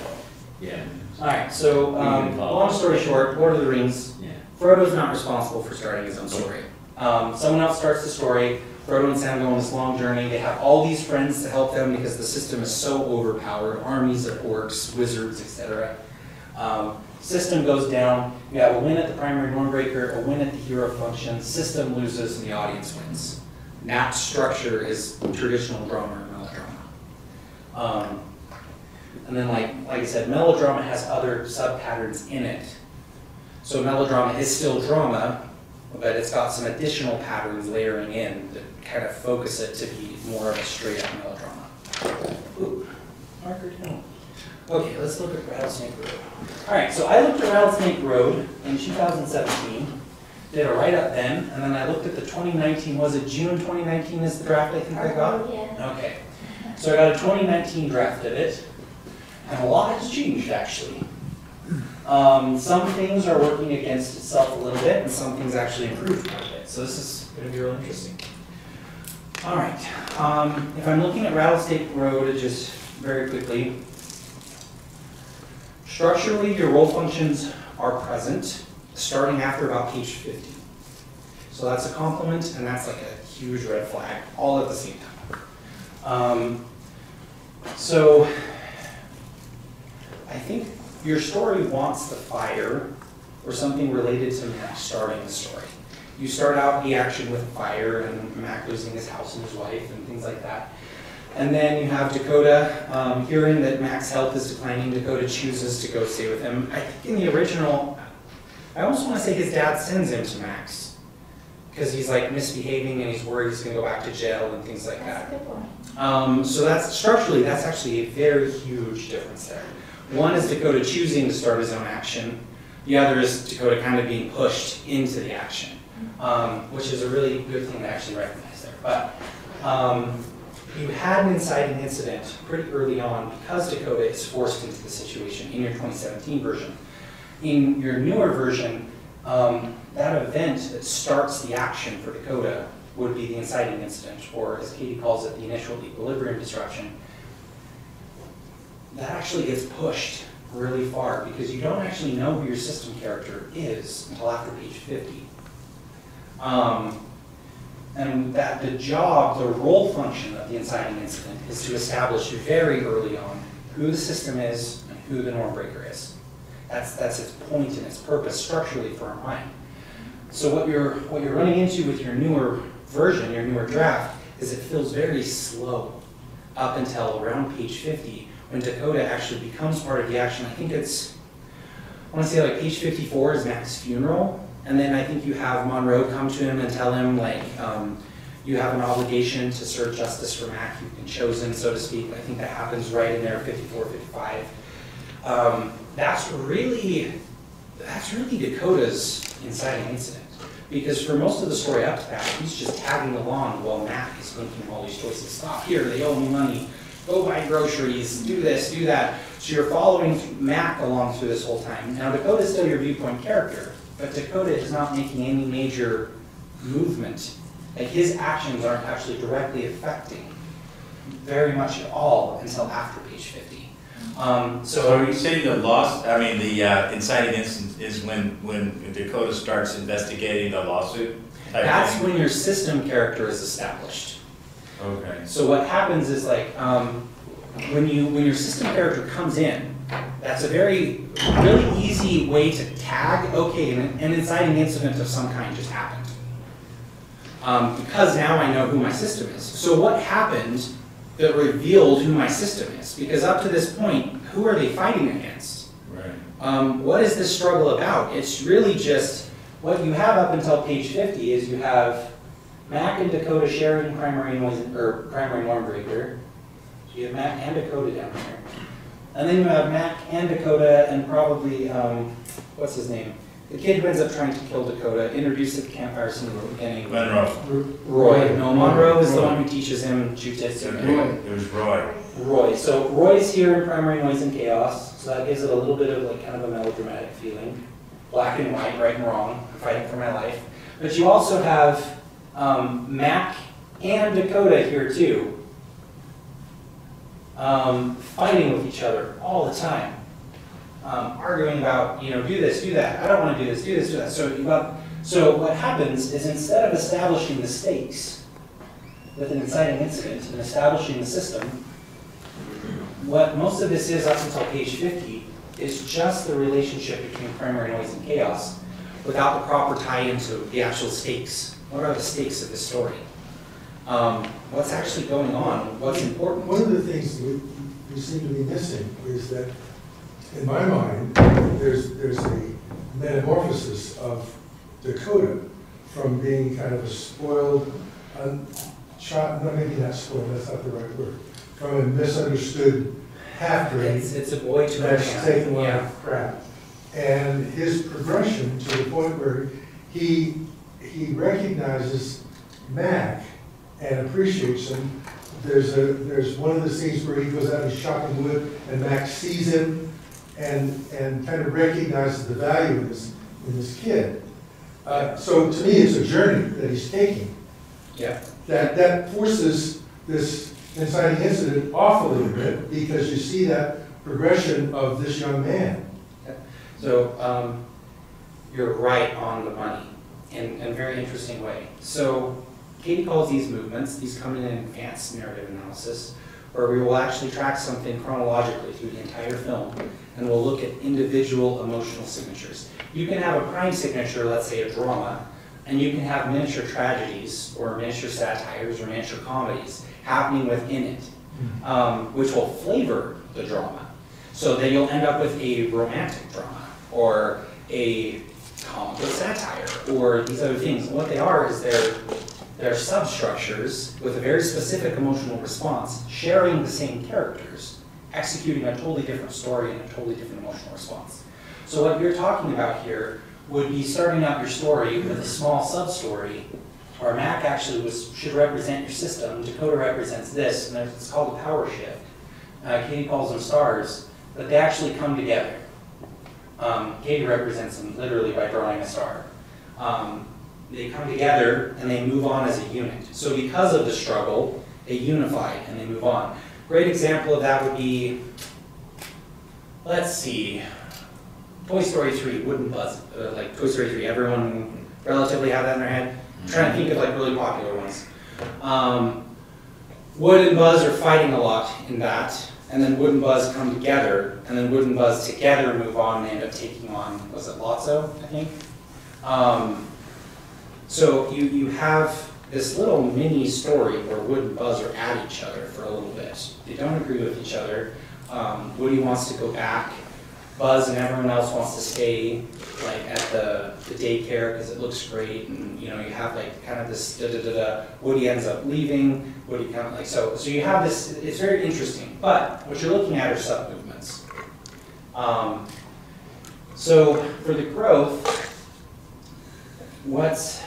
yeah, All right. So long story short, Lord of the Rings. yeah. Frodo's not responsible for starting his own story. Someone else starts the story. Frodo and Sam go on this long journey. They have all these friends to help them because the system is so overpowered. Armies of orcs, wizards, etc. System goes down. You have a win at the primary normbreaker, a win at the hero function. System loses and the audience wins. That structure is traditional drama or melodrama. And then, like I said, melodrama has other sub-patterns in it. So melodrama is still drama, but it's got some additional patterns layering in that kind of focus it to be more of a straight-up melodrama. Ooh, marker down. Okay, let's look at Rattlesnake Road. All right, so I looked at Rattlesnake Road in 2017, did a write-up then, and then I looked at the 2019, was it June 2019 is the draft I think I got? Yeah. Okay, so I got a 2019 draft of it, and a lot has changed actually. Some things are working against itself a little bit, and some things actually improved quite a bit. So this is going to be real interesting. All right, if I'm looking at Rattlesnake Road, just very quickly, structurally, your role functions are present, starting after about page 50. So that's a compliment, and that's like a huge red flag, all at the same time. So I think your story wants the fire or something related to Mac starting the story. You start out the action with fire and Mac losing his house and his wife and things like that. And then you have Dakota hearing that Mac's health is declining. Dakota chooses to go stay with him. I think in the original, I almost want to say his dad sends him to Mac's because he's like misbehaving and he's worried he's going to go back to jail and things like that. That's a good one. So that's structurally, that's actually a very huge difference there. One is Dakota choosing to start his own action. The other is Dakota kind of being pushed into the action, which is a really good thing to actually recognize there. But you had an inciting incident pretty early on because Dakota is forced into the situation in your 2017 version. In your newer version, that event that starts the action for Dakota would be the inciting incident, or as Katie calls it, the initial equilibrium disruption. That actually gets pushed really far because you don't actually know who your system character is until after page 50. And that the job, the role function of the inciting incident is to establish very early on who the system is and who the norm breaker is. That's its point and its purpose structurally for our mind. So what you're running into with your newer version, your newer draft, is it feels very slow up until around page 50 when Dakota actually becomes part of the action. I think it's, I want to say like page 54 is Mac's funeral. And then I think you have Monroe come to him and tell him, like, you have an obligation to serve justice for Mac. You've been chosen, so to speak. I think that happens right in there, 54, 55. That's really Dakota's inciting incident. Because for most of the story up to that, he's just tagging along while Mac is making all these choices. Stop here, they owe me money. Go buy groceries, do this, do that. So you're following Mac along through this whole time. Now Dakota's still your viewpoint character. But Dakota is not making any major movement. Like his actions aren't actually directly affecting very much at all until after page 50. So are you saying the inciting incident is when Dakota starts investigating the lawsuit? That's when your system character is established. Okay. So what happens is like when your system character comes in, that's a really easy way to tag, okay, an inciting incident of some kind just happened. Because now I know who my system is. So what happened that revealed who my system is? Because up to this point, who are they fighting against? Right. What is this struggle about? It's really just, what you have up until page 50 is you have Mac and Dakota sharing primary norm breaker. So you have Mac and Dakota down here. And then you have Mac and Dakota and probably, what's his name? The kid who ends up trying to kill Dakota, introduced at the campfire scene in the beginning. Roy. No, Monroe is the one who teaches him jujitsu. It was Roy. Roy. So Roy's here in primary noise and chaos. So that gives it a little bit of like kind of a melodramatic feeling. Black and white, right and wrong, I'm fighting for my life. But you also have Mac and Dakota here too. Fighting with each other all the time, arguing about, do this, do that. I don't want to do this, do this, do that. So what happens is instead of establishing the stakes with an inciting incident and establishing the system, what most of this is up until page 50 is just the relationship between primary noise and chaos without the proper tie-in to the actual stakes. What are the stakes of this story? What's actually going on? What's important? One of the things we seem to be missing is that, in my mind, there's a metamorphosis of Dakota from being kind of a spoiled, maybe not spoiled, that's not the right word, from a misunderstood half-breed. It's a boy to that's taking a lot of crap. And his progression to the point where he recognizes Mac and appreciates him. There's one of the scenes where he goes out and shopping wood, and Max sees him and kind of recognizes the value in this kid. So to me, it's a journey that he's taking. Yeah. That forces this inciting incident off a little bit because you see that progression of this young man. So you're right on the money in a very interesting way. So Katie calls these movements, these come in advanced narrative analysis, where we will actually track something chronologically through the entire film, and we'll look at individual emotional signatures. You can have a prime signature, let's say a drama, and you can have miniature tragedies, or miniature satires, or miniature comedies happening within it, which will flavor the drama. So then you'll end up with a romantic drama, or a comical satire, or these other things. What they are is they're substructures with a very specific emotional response, sharing the same characters, executing a totally different story and a totally different emotional response. So what you're talking about here would be starting out your story with a small sub-story or Mac actually should represent your system, Dakota represents this, and it's called a power shift. Katie calls them stars, but they actually come together. Katie represents them literally by drawing a star. They come together and they move on as a unit. So because of the struggle, they unify and they move on. Great example of that would be, let's see, Toy Story 3, Wooden Buzz. Like Toy Story 3, everyone relatively have that in their head? I'm trying to think of like really popular ones. Wood and Buzz are fighting a lot in that, and then Wood and Buzz come together, and then Wood and Buzz together move on and end up taking on, was it Lotso, I think? So you have this little mini story where Wood and Buzz are at each other for a little bit. They don't agree with each other. Woody wants to go back. Buzz and everyone else wants to stay like at the daycare because it looks great, and you know you have like kind of this da-da-da-da. Woody ends up leaving. Woody kind of like so you have this. It's very interesting. But what you're looking at are sub movements. So for the growth, what's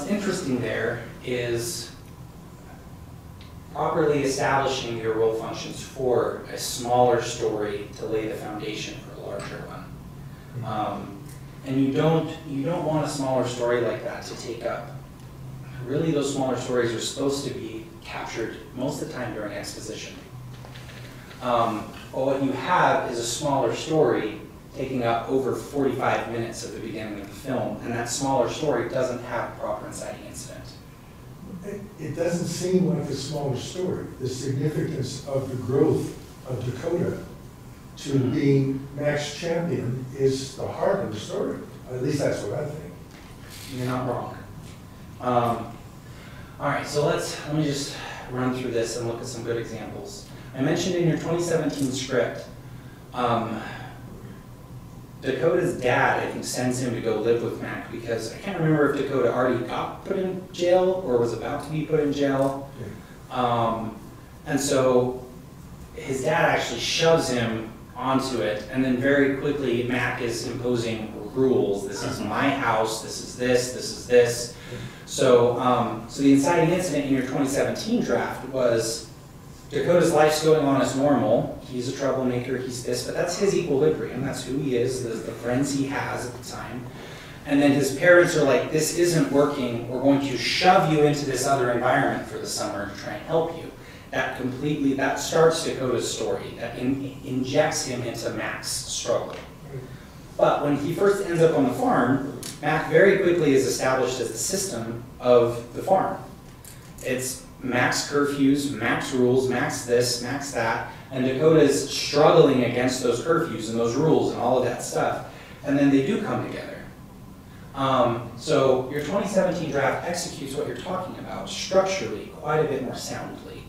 interesting there is properly establishing your role functions for a smaller story to lay the foundation for a larger one. And you don't want a smaller story like that to take up. Really, those smaller stories are supposed to be captured most of the time during exposition. But what you have is a smaller story taking up over 45 minutes at the beginning of the film, and that smaller story doesn't have a proper inciting incident. It doesn't seem like a smaller story. The significance of the growth of Dakota to being Mac's champion is the heart of the story. At least that's what I think. You're not wrong. All right, so let me just run through this and look at some good examples. I mentioned in your 2017 script, Dakota's dad, I think, sends him to go live with Mac because I can't remember if Dakota already got put in jail or was about to be put in jail. And so his dad actually shoves him onto it, and then very quickly Mac is imposing rules. This is my house, this is this. So, so the inciting incident in your 2017 draft was Dakota's life's going on as normal. He's a troublemaker, he's this, but that's his equilibrium. That's who he is, the friends he has at the time. And then his parents are like, this isn't working. We're going to shove you into this other environment for the summer to try and help you. That starts Dakota's story. That injects him into Mac's struggle. But when he first ends up on the farm, Mac very quickly is established as the system of the farm. It's Mac's curfews, Mac's rules, Mac's this, Mac's that, and Dakota's struggling against those curfews and those rules and all of that stuff. And then they do come together. So your 2017 draft executes what you're talking about structurally quite a bit more soundly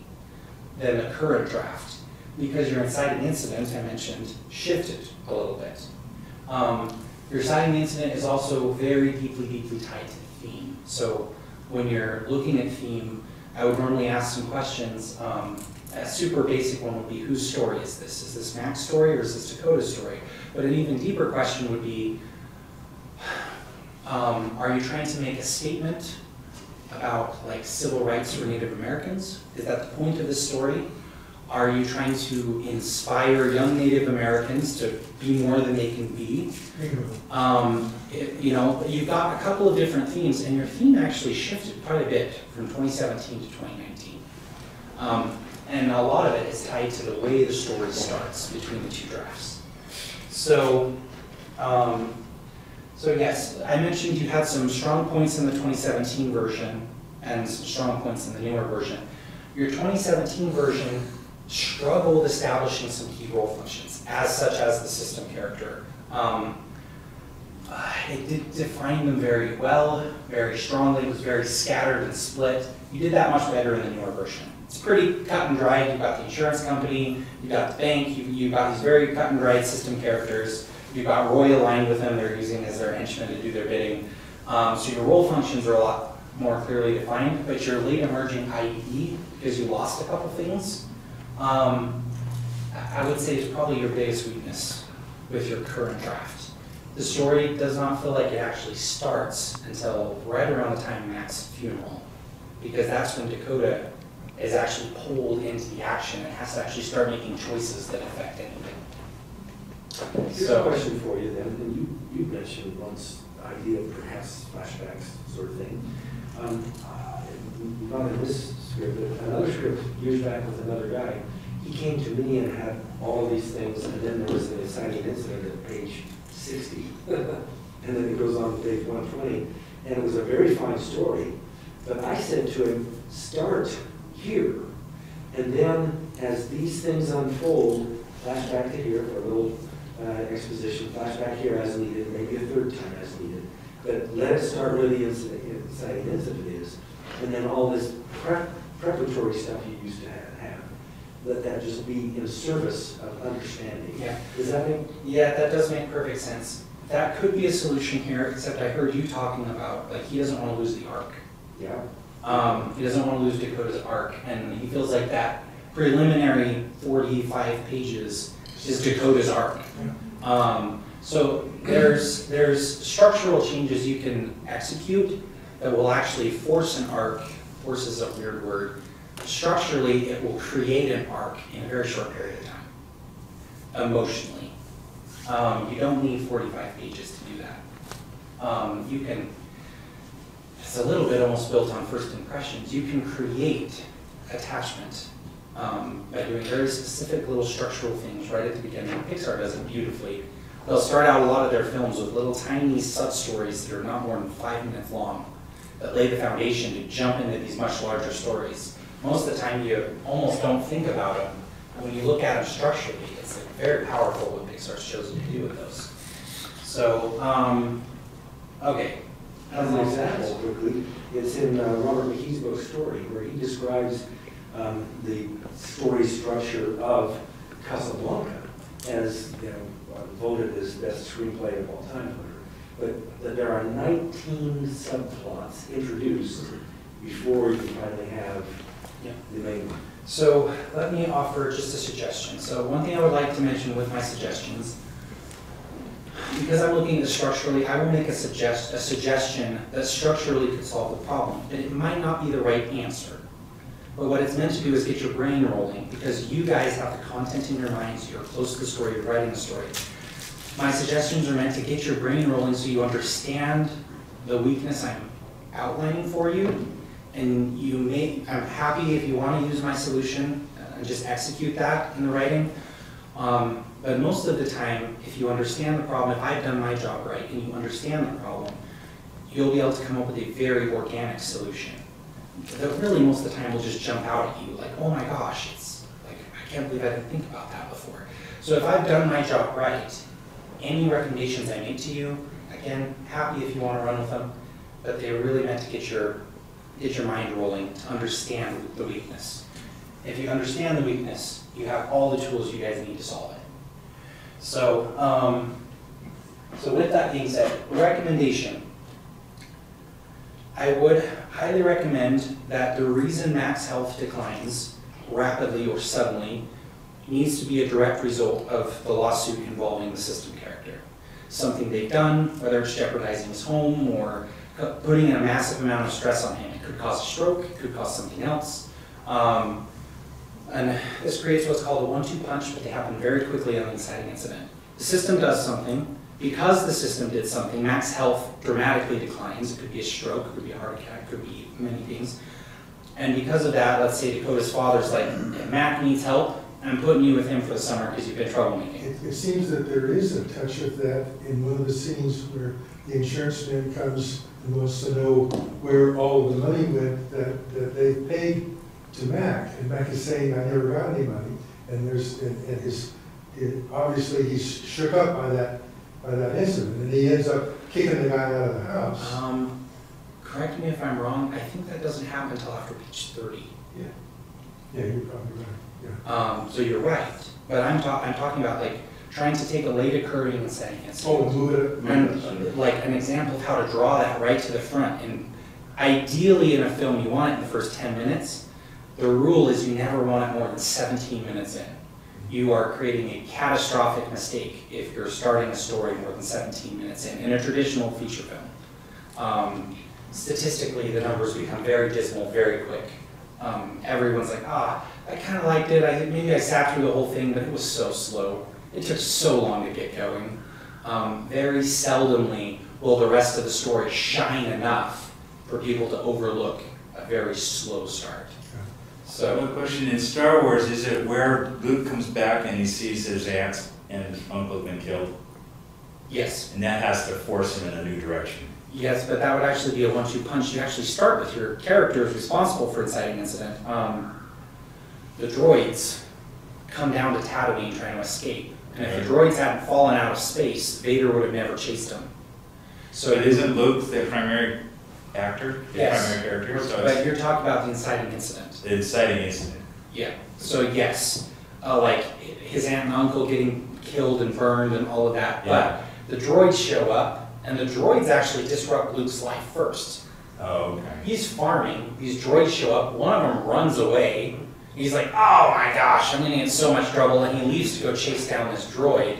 than the current draft, because your inciting incident, I mentioned, shifted a little bit. Your inciting incident is also very deeply, deeply tied to the theme. So when you're looking at theme, I would normally ask some questions. A super basic one would be, whose story is this? Is this Mac's story or is this Dakota's story? But an even deeper question would be, are you trying to make a statement about like civil rights for Native Americans? Is that the point of this story? Are you trying to inspire young Native Americans to be more than they can be? You know, you've got a couple of different themes, and your theme actually shifted quite a bit from 2017 to 2019. And a lot of it is tied to the way the story starts between the two drafts. So, so yes, I mentioned you had some strong points in the 2017 version and some strong points in the newer version. Your 2017 version struggled establishing some key role functions, such as the system character. It did define them very well, very strongly. It was very scattered and split. You did that much better in the newer version. It's pretty cut and dried. You've got the insurance company, you've got the bank, you've got these very cut and dried system characters. You've got Roy aligned with them, they're using as their henchmen to do their bidding. So your role functions are a lot more clearly defined, but your late emerging IED, because you lost a couple things, I would say is probably your biggest weakness with your current draft. The story does not feel like it actually starts until right around the time of Mac's funeral, because that's when Dakota is actually pulled into the action and has to actually start making choices that affect anything. Here's a question for you then, and you mentioned once the idea of perhaps flashbacks sort of thing. Not in this script, but another script years back with another guy. He came to me and had all of these things, and then there was an exciting incident at page 60. And then it goes on to page 120, and it was a very fine story. But I said to him, start here, and then as these things unfold, flash back to here for a little exposition, flash back here as needed, maybe a third time as needed. But let it start where the exciting incident is, and then all this preparatory stuff you used to have. Let that just be in service of understanding. Yeah. Does that make? Yeah, that does make perfect sense. That could be a solution here, except I heard you talking about, like, he doesn't want to lose the arc. Yeah. He doesn't want to lose Dakota's arc, and he feels like that preliminary 45 pages is Dakota's arc. So there's structural changes you can execute that will actually force an arc. Force is a weird word. Structurally, it will create an arc in a very short period of time, emotionally. You don't need 45 pages to do that. You can, it's a little bit almost built on first impressions. You can create attachment by doing very specific little structural things right at the beginning. Pixar does it beautifully. They'll start out a lot of their films with little tiny sub-stories that are not more than 5 minutes long that lay the foundation to jump into these much larger stories. Most of the time you almost don't think about them. When you look at them structurally, it's like very powerful what Pixar's chosen to do with those. So, okay. As an example, quickly, it's in Robert McKee's book Story, where he describes the story structure of Casablanca as, voted as best screenplay of all time. But there are 19 subplots introduced before you finally have the main one. So let me offer just a suggestion. So one thing I would like to mention with my suggestions, because I'm looking at structurally, I will make a suggestion that structurally could solve the problem. And it might not be the right answer. But what it's meant to do is get your brain rolling, because you guys have the content in your minds, you're close to the story, you're writing the story. My suggestions are meant to get your brain rolling so you understand the weakness I'm outlining for you. And I'm happy if you want to use my solution and just execute that in the writing. But most of the time, if you understand the problem, if I've done my job right and you understand the problem, you'll be able to come up with a very organic solution. That really most of the time will just jump out at you like, oh my gosh, it's like, I can't believe I didn't think about that before. So if I've done my job right, any recommendations I make to you, again, happy if you want to run with them, but they're really meant to get your mind rolling, to understand the weakness. If you understand the weakness, you have all the tools you guys need to solve it. So, so with that being said, recommendation. I would highly recommend that the reason Mac's health declines rapidly or suddenly needs to be a direct result of the lawsuit involving the system character. Something they've done, whether it's jeopardizing his home or putting a massive amount of stress on him. It could cause a stroke, it could cause something else. And this creates what's called a 1-2 punch, but they happen very quickly on the inciting incident. The system does something. Because the system did something, Mac's health dramatically declines. It could be a stroke, it could be a heart attack, it could be many things. And because of that, let's say Dakota's father's like, if Mac needs help, I'm putting you with him for the summer because you've been troublemaking. It seems that there is a touch of that in one of the scenes where the insurance man comes and wants to know where all of the money went that they paid to Mac. And Mac is saying, I never got any money. And obviously he's shook up by that incident, and he ends up kicking the guy out of the house. Correct me if I'm wrong, I think that doesn't happen until after page 30. Yeah, you're probably right. Yeah. So you're right, but I'm talking about like trying to take a late occurring inciting incident. Oh, move it. And like an example of how to draw that right to the front. And ideally in a film you want it in the first 10 minutes. The rule is you never want it more than 17 minutes in. you are creating a catastrophic mistake if you're starting a story more than 17 minutes in a traditional feature film. Statistically, the numbers become very dismal very quick. Everyone's like, I kind of liked it. Maybe I sat through the whole thing, but it was so slow. It took so long to get going. Very seldomly will the rest of the story shine enough for people to overlook a very slow start. So, one question, in Star Wars, is it where Luke comes back and he sees his aunts and his uncle have been killed? Yes. And that has to force him in a new direction. Yes, but that would actually be a 1-2 punch. You actually start with your characters responsible for inciting incident. The droids come down to Tatooine trying to escape. And if the droids hadn't fallen out of space, Vader would have never chased them. So But isn't Luke the primary actor? The yes, primary character? So but you're talking about the inciting incident. the inciting incident. Yeah, so yes, like his aunt and uncle getting killed and burned and all of that. Yeah. But the droids show up, and the droids actually disrupt Luke's life first. Oh, okay. He's farming, these droids show up, one of them runs away. He's like, oh my gosh, I'm gonna get in so much trouble, and he leaves to go chase down this droid.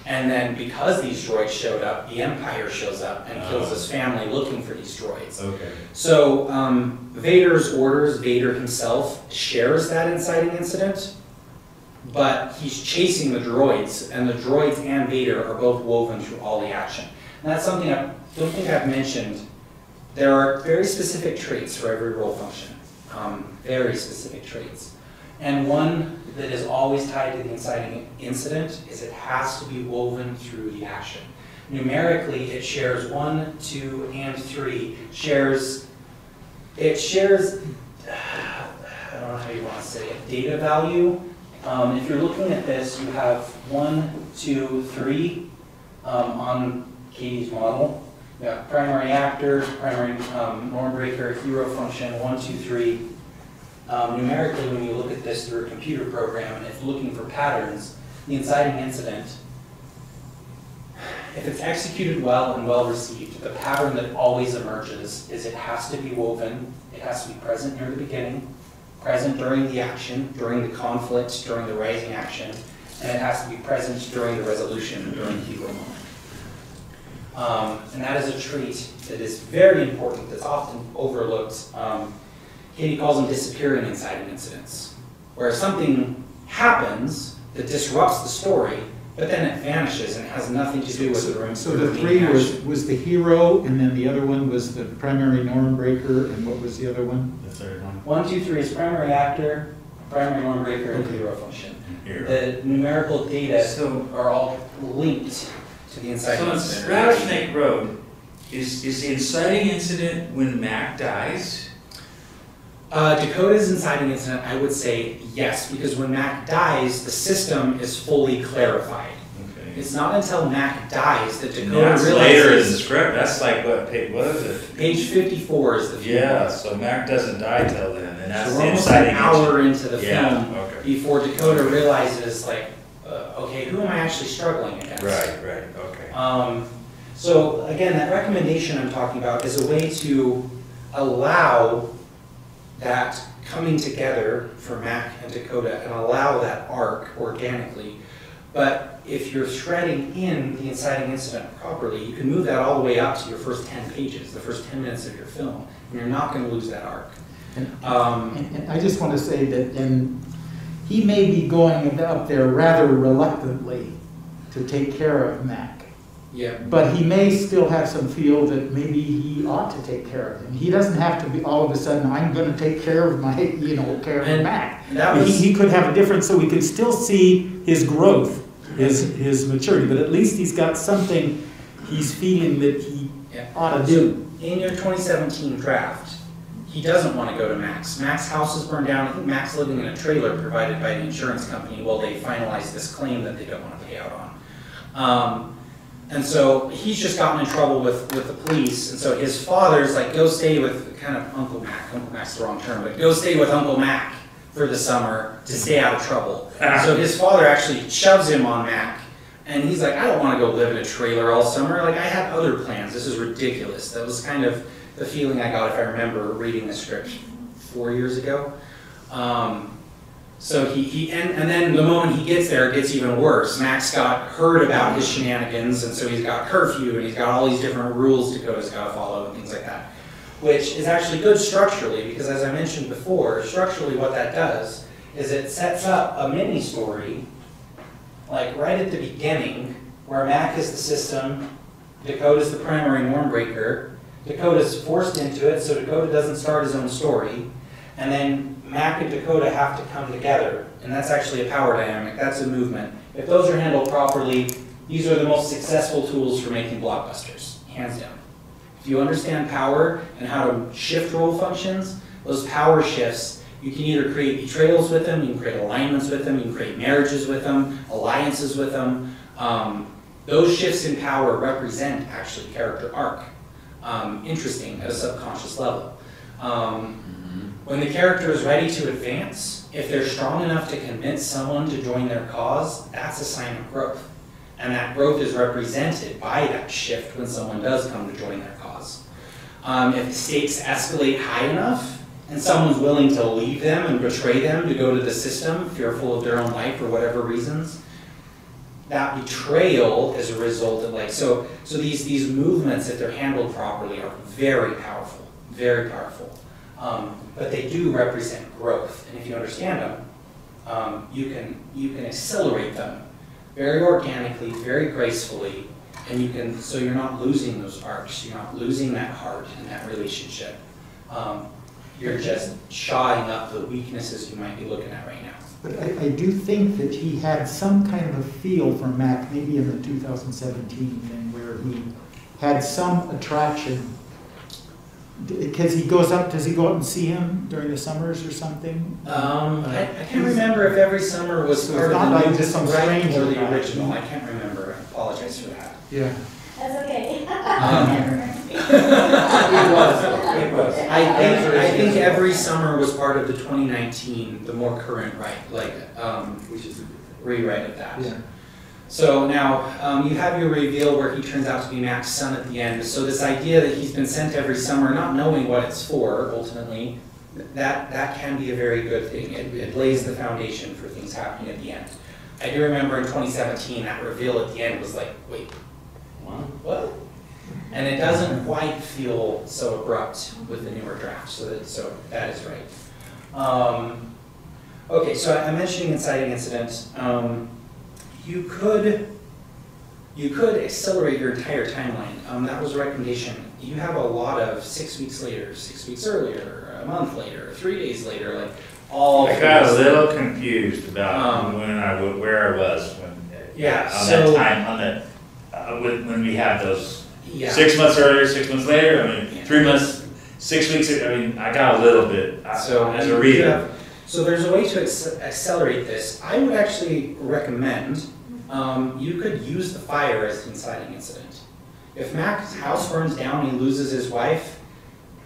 And then because these droids showed up, the Empire shows up and kills his family looking for these droids. Okay. So Vader's orders, Vader himself shares that inciting incident, but he's chasing the droids, and the droids and Vader are both woven through all the action. And that's something I don't think I've mentioned. There are very specific traits for every role function, very specific traits. And one that is always tied to the inciting incident is it has to be woven through the action. Numerically, it shares 1, 2, and 3. It shares, I don't know how you want to say it, data value. If you're looking at this, you have 1, 2, 3 on Katie's model. You got primary actor, primary norm breaker, hero function, 1, 2, 3. Numerically, when you look at this through a computer program and it's looking for patterns, the inciting incident, if it's executed well and well received, the pattern that always emerges is it has to be woven, it has to be present near the beginning, present during the action, during the conflict, during the rising action, and it has to be present during the resolution, during the hero moment. And that is a trait that is very important, that's often overlooked. Katie calls them disappearing inciting incidents, where something happens that disrupts the story, but then it vanishes and has nothing to do with the room. So the 3 was the hero, and then the other one was the primary norm breaker, and what was the other one? The third one. 1, 2, 3 is primary actor, primary norm breaker, and hero function. The numerical data are all linked to the inciting So incident. in Rattlesnake Road, is the inciting incident when Mac dies? Dakota's inciting incident, I would say yes, because when Mac dies, the system is fully clarified. Okay. It's not until Mac dies that And Dakota that's realizes. later in the script. That's like what is it? Page 54 is the film. Yeah, so Mac doesn't die till then, and that's So the we're almost inciting an hour incident. into the Yeah, film okay. before Dakota realizes, like, okay, who am I actually struggling against? Right, okay. So again, that recommendation I'm talking about is a way to allow that coming together for Mac and Dakota and allow that arc organically. But if you're threading in the inciting incident properly, you can move that all the way up to your first 10 pages, the first 10 minutes of your film, and you're not going to lose that arc. And I just want to say that, and he may be going up there rather reluctantly to take care of Mac. Yeah. But he may still have some feel that maybe he ought to take care of him. He doesn't have to be all of a sudden, I'm going to take care of my, care of Mac. He could have a difference, so we can still see his growth, his maturity, but at least he's got something he's feeling that he ought to do. In your 2017 draft, he doesn't want to go to Mac's. Mac's house is burned down. I think Mac's living in a trailer provided by the insurance company while they finalize this claim that they don't want to pay out on. And so he's just gotten in trouble with the police, and so his father's like, go stay with kind of Uncle Mac. Uncle Mac's the wrong term, but go stay with Uncle Mac for the summer to stay out of trouble. So his father actually shoves him on Mac, and he's like, I don't want to go live in a trailer all summer. Like, I had other plans. This is ridiculous. That was kind of the feeling I got, if I remember reading the script 4 years ago. So and then the moment he gets there, it gets even worse. Max got heard about his shenanigans, and so he's got curfew, and he's got all these different rules Dakota's got to follow, and things like that. Which is actually good structurally, because as I mentioned before, structurally what that does is it sets up a mini story, like right at the beginning, where Mac is the system, Dakota's the primary norm breaker, Dakota's forced into it, so Dakota doesn't start his own story, and then Mac and Dakota have to come together, and that's actually a power dynamic, that's a movement. If those are handled properly, these are the most successful tools for making blockbusters, hands down. If you understand power and how to shift role functions, those power shifts, you can either create betrayals with them, you can create alignments with them, you can create marriages with them, alliances with them. Those shifts in power represent actually character arc. Interesting at a subconscious level. When the character is ready to advance, if they're strong enough to convince someone to join their cause, that's a sign of growth. And that growth is represented by that shift when someone does come to join their cause. If the stakes escalate high enough, and someone's willing to leave them and betray them to go to the system, fearful of their own life for whatever reasons, that betrayal is a result of so these movements, if they're handled properly, are very powerful, very powerful. But they do represent growth, and if you understand them, you can accelerate them very organically, very gracefully, and so you're not losing those arcs, you're not losing that heart and that relationship. You're just shawing up the weaknesses you might be looking at right now. But I do think that he had some kind of a feel for Mac, maybe in the 2017 thing, where he had some attraction. Because he goes up, does he go up and see him during the summers or something? I can't remember if every summer was So part it's of not the like just some strange or the original. I can't remember. I apologize for that. Yeah. That's okay. It was. I think every summer was part of the 2019, the more current which is rewrite of that. Yeah. So now you have your reveal where he turns out to be Mac's son at the end. So this idea that he's been sent every summer, not knowing what it's for, ultimately, that can be a very good thing. It lays the foundation for things happening at the end. I do remember in 2017 that reveal at the end was like, wait, what? And it doesn't quite feel so abrupt with the newer draft. So that is right. Okay, so I'm mentioning inciting incident. You could accelerate your entire timeline. That was a recommendation. You have a lot of 6 weeks later, 6 weeks earlier, a month later, 3 days later, like all. I got a little confused about where I was when. Yeah. On so, that time on that when we have those. Yeah. 6 months earlier, 6 months later. I mean, 3 months, 6 weeks. I mean, I got a little bit. So as a reader. So there's a way to accelerate this. I would actually recommend you could use the fire as the inciting incident. If Mac's house burns down and he loses his wife,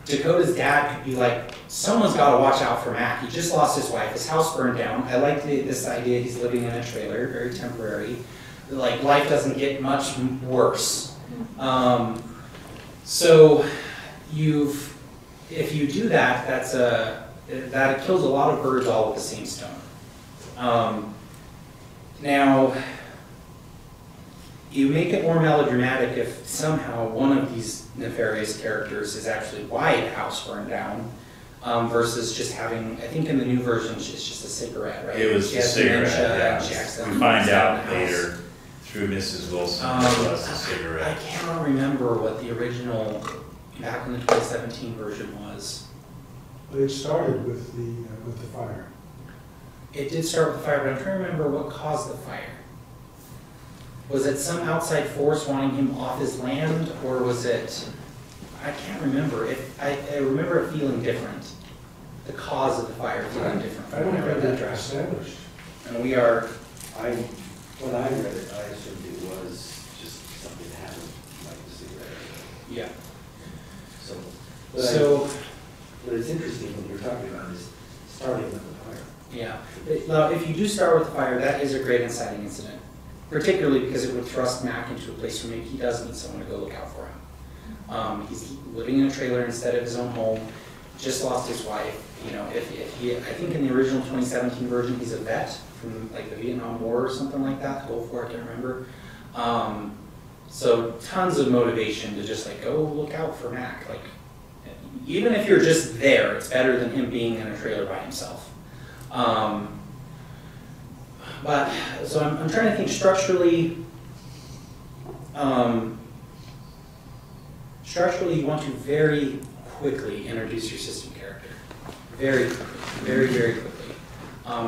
Dakota's dad could be like, someone's got to watch out for Mac. He just lost his wife. His house burned down. I like this idea he's living in a trailer, very temporary. Like, life doesn't get much worse. So if you do that, that kills a lot of birds all with the same stone. Now, you make it more melodramatic if somehow one of these nefarious characters is actually why the house burned down, versus just having, I think in the new version, it's just a cigarette, right? It was the cigarette, yeah. We find out later through Mrs. Wilson it was a cigarette. I cannot remember what the original, back in the 2017 version was. It started with the fire. It did start with the fire, but I'm trying to remember what caused the fire. Was it some outside force wanting him off his land, or was it, I can't remember. I remember it feeling different. The cause of the fire feeling different. I don't have that established. And we are, When I read it, I assumed it was just something that happened, like the cigarette. yeah. But it's interesting when you're talking about this, starting with the fire. Yeah. Now, if you do start with the fire, that is a great inciting incident, particularly because it would thrust Mac into a place where maybe he does need someone to go look out for him. He's living in a trailer instead of his own home. just lost his wife. You know, if he, I think in the original 2017 version, he's a vet from like the Vietnam War or something like that, the Gulf War, I can't remember. So tons of motivation to just like go look out for Mac. Like, even if you're just there, it's better than him being in a trailer by himself. But so I'm trying to think structurally. Structurally, you want to very quickly introduce your system character. Very quickly, very, very quickly.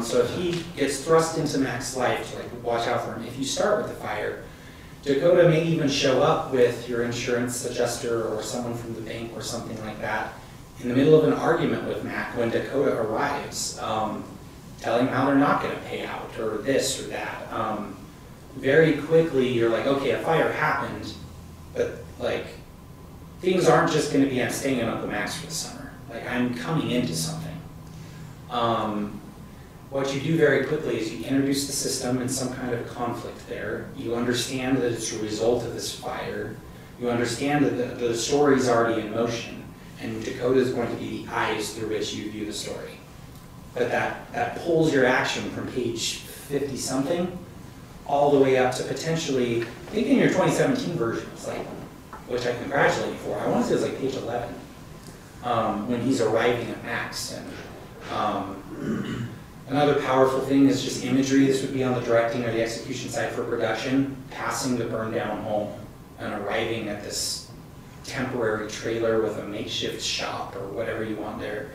So if he gets thrust into Mac's life, to like watch out for him. If you start with the fire, Dakota may even show up with your insurance adjuster or someone from the bank or something like that in the middle of an argument with Mac when Dakota arrives, telling him how they're not going to pay out or this or that. Very quickly, you're like, okay, a fire happened, but like, things aren't just going to be I'm staying at Uncle Mac's for the summer. Like, I'm coming into something. What you do very quickly is you introduce the system and some kind of conflict there. You understand that it's a result of this fire. You understand that the story's already in motion, and Dakota is going to be the eyes through which you view the story. But that pulls your action from page 50-something all the way up to potentially, I think in your 2017 version, it's like, which I congratulate you for, I want to say it was like page 11, when he's arriving at Mac's. And another powerful thing is just imagery. This would be on the directing or the execution side for production, passing the burned down home and arriving at this temporary trailer with a makeshift shop or whatever you want there.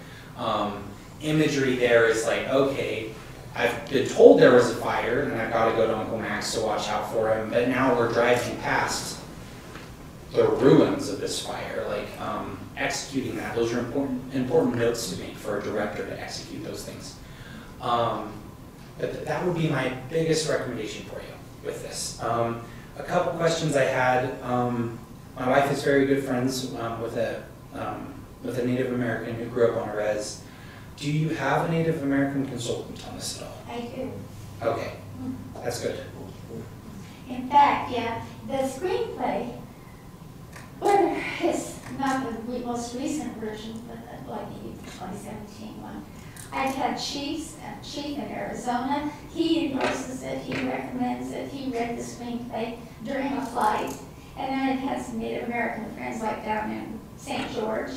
Imagery there is like, okay, I've been told there was a fire and I've got to go to Uncle Mac's to watch out for him, but now we're driving past the ruins of this fire, like executing that. Those are important notes to make for a director to execute those things. But that would be my biggest recommendation for you with this. A couple questions I had. My wife is very good friends with a Native American who grew up on a res. Do you have a Native American consultant on this at all? I do. Okay, that's good. In fact, yeah, the screenplay, well, it's not the most recent version, but like the 2017 one. I've had Chief in Arizona. He endorses it, he recommends it, he read the screenplay during a flight. And then I've had some Native American friends like down in St. George.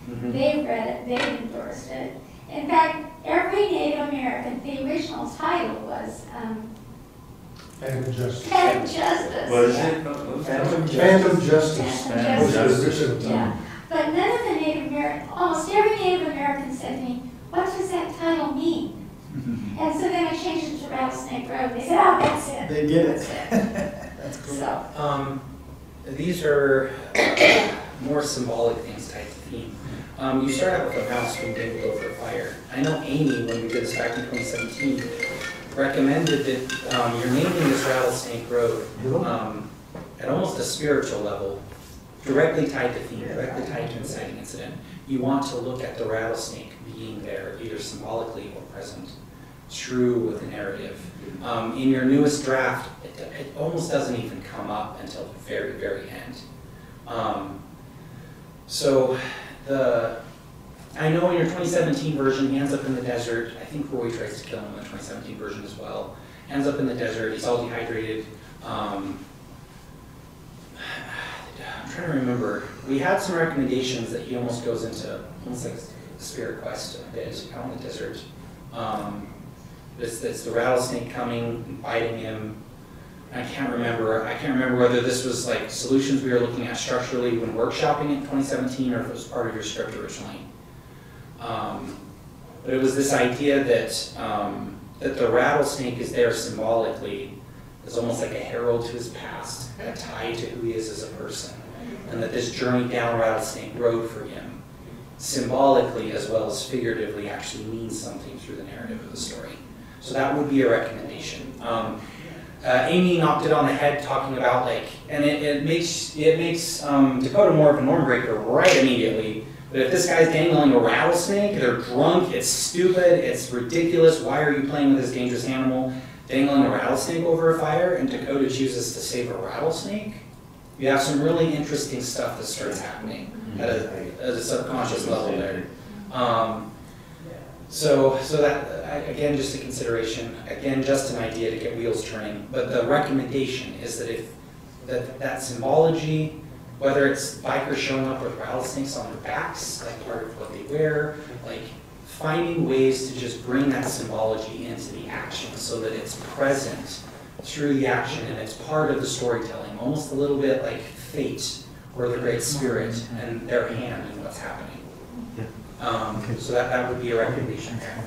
Mm-hmm. They read it, they endorsed it. In fact, every Native American, the original title was Phantom Justice. Phantom Justice. What is yeah. it? Phantom Justice. Phantom Justice. Yeah. But none of the Native American, almost every Native American said to me, what does that title mean? And so then I changed it to Rattlesnake Road. They said, oh, that's it. They get it. That's cool. So, these are more symbolic things tied to theme. You start out with a mouse being dangled over a fire. I know Amy, when we did this back in 2017, recommended that you're naming this Rattlesnake Road at almost a spiritual level, directly tied to theme, directly tied to inciting incident. You want to look at the rattlesnake being there, either symbolically or present, true with the narrative. In your newest draft, it almost doesn't even come up until the very, very end. I know in your 2017 version, he ends up in the desert. I think Roy tries to kill him in the 2017 version as well. Ends up in the desert, he's all dehydrated. I'm trying to remember. We had some recommendations that he almost goes into, almost like a spirit quest a bit out in the desert. It's the rattlesnake coming and biting him. I can't remember whether this was like solutions we were looking at structurally when workshopping in 2017 or if it was part of your script originally. But it was this idea that the rattlesnake is there symbolically as almost like a herald to his past, a tie to who he is as a person, and that this journey down Rattlesnake Road for him, symbolically as well as figuratively, actually means something through the narrative of the story. So that would be a recommendation. Amy knocked it on the head talking about like, and it makes Dakota more of a norm breaker right immediately. But if this guy's dangling a rattlesnake, they're drunk, it's stupid, it's ridiculous, why are you playing with this dangerous animal? Dangling a rattlesnake over a fire, and Dakota chooses to save a rattlesnake? You have some really interesting stuff that starts happening at a subconscious level there. So that, again, just a consideration, again, just an idea to get wheels turning. But the recommendation is that if that symbology, whether it's bikers showing up with rattlesnakes on their backs, like part of what they wear, like finding ways to just bring that symbology into the action so that it's present through the action and it's part of the storytelling, almost a little bit like fate or the Great Spirit and their hand in what's happening. So that would be a recommendation there.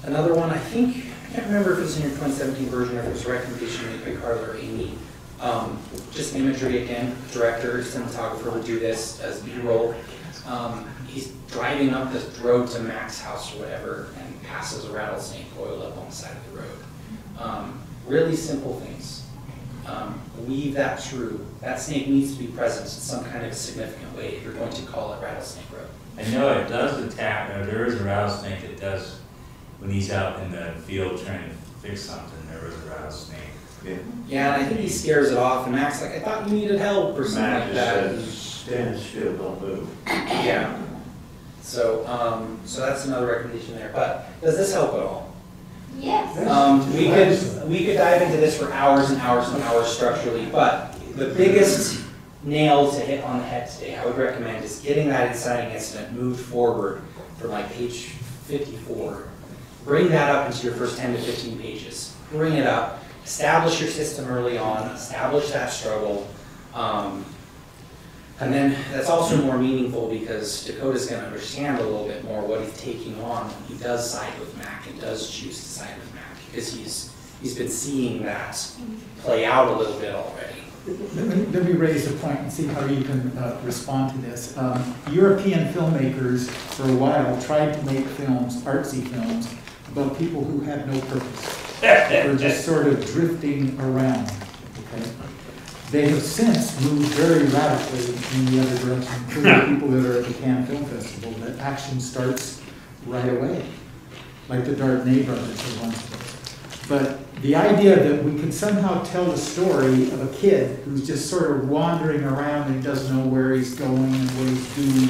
Another one, I can't remember if it was in your 2017 version or if it was a recommendation made by Carla or Amy. Just imagery again, director, cinematographer would do this as B-roll. He's driving up this road to Mac's house or whatever and passes a rattlesnake coiled up on the side of the road. Really simple things. Weave that through. That snake needs to be present in some kind of a significant way if you're going to call it Rattlesnake Road. I know it does attack, there is a rattlesnake that does, when he's out in the field trying to fix something, there is a rattlesnake. Yeah, and I think he scares it off, and Mac's like, I thought you needed help or something like that. Stand still, don't move. Yeah. So that's another recommendation there. But does this help at all? Yes. We could dive into this for hours and hours and hours structurally, but the biggest nail to hit on the head today, I would recommend, is getting that inciting incident moved forward from like page 54. Bring that up into your first 10 to 15 pages. Bring it up. Establish your system early on. Establish that struggle. And then that's also more meaningful because Dakota's going to understand a little bit more what he's taking on when he does side with Mac and does choose to side with Mac, because he's been seeing that play out a little bit already. Let me raise a point and see how you can respond to this. European filmmakers for a while tried to make films, artsy films, about people who had no purpose. They're just sort of drifting around. Okay? They have since moved very radically in the other direction, including people that are at the Cannes Film Festival, that action starts right away, like the Dardenne brothers or ones of those. But the idea that we could somehow tell the story of a kid who's just sort of wandering around and doesn't know where he's going and what he's doing,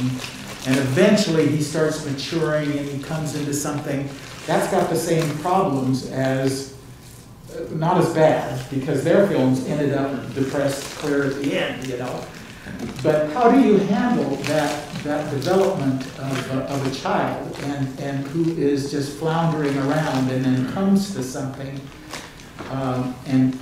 and eventually he starts maturing and he comes into something, that's got the same problems as, not as bad, because their films ended up depressed clear at the end, you know. But how do you handle that development of a child and who is just floundering around and then comes to something? And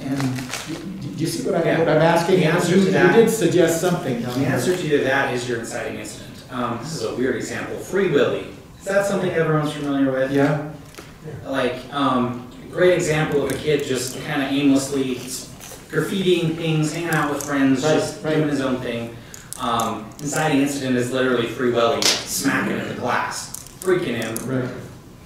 do you see what I'm asking? The answer you to that, did suggest something. The answer to that is your inciting incident. This is a weird example. Free Willy. Is that something everyone's familiar with? Yeah. Like, great example of a kid just kind of aimlessly graffitiing things, hanging out with friends, just doing his own thing. Inciting incident is literally Free Willy smacking at the glass, freaking him,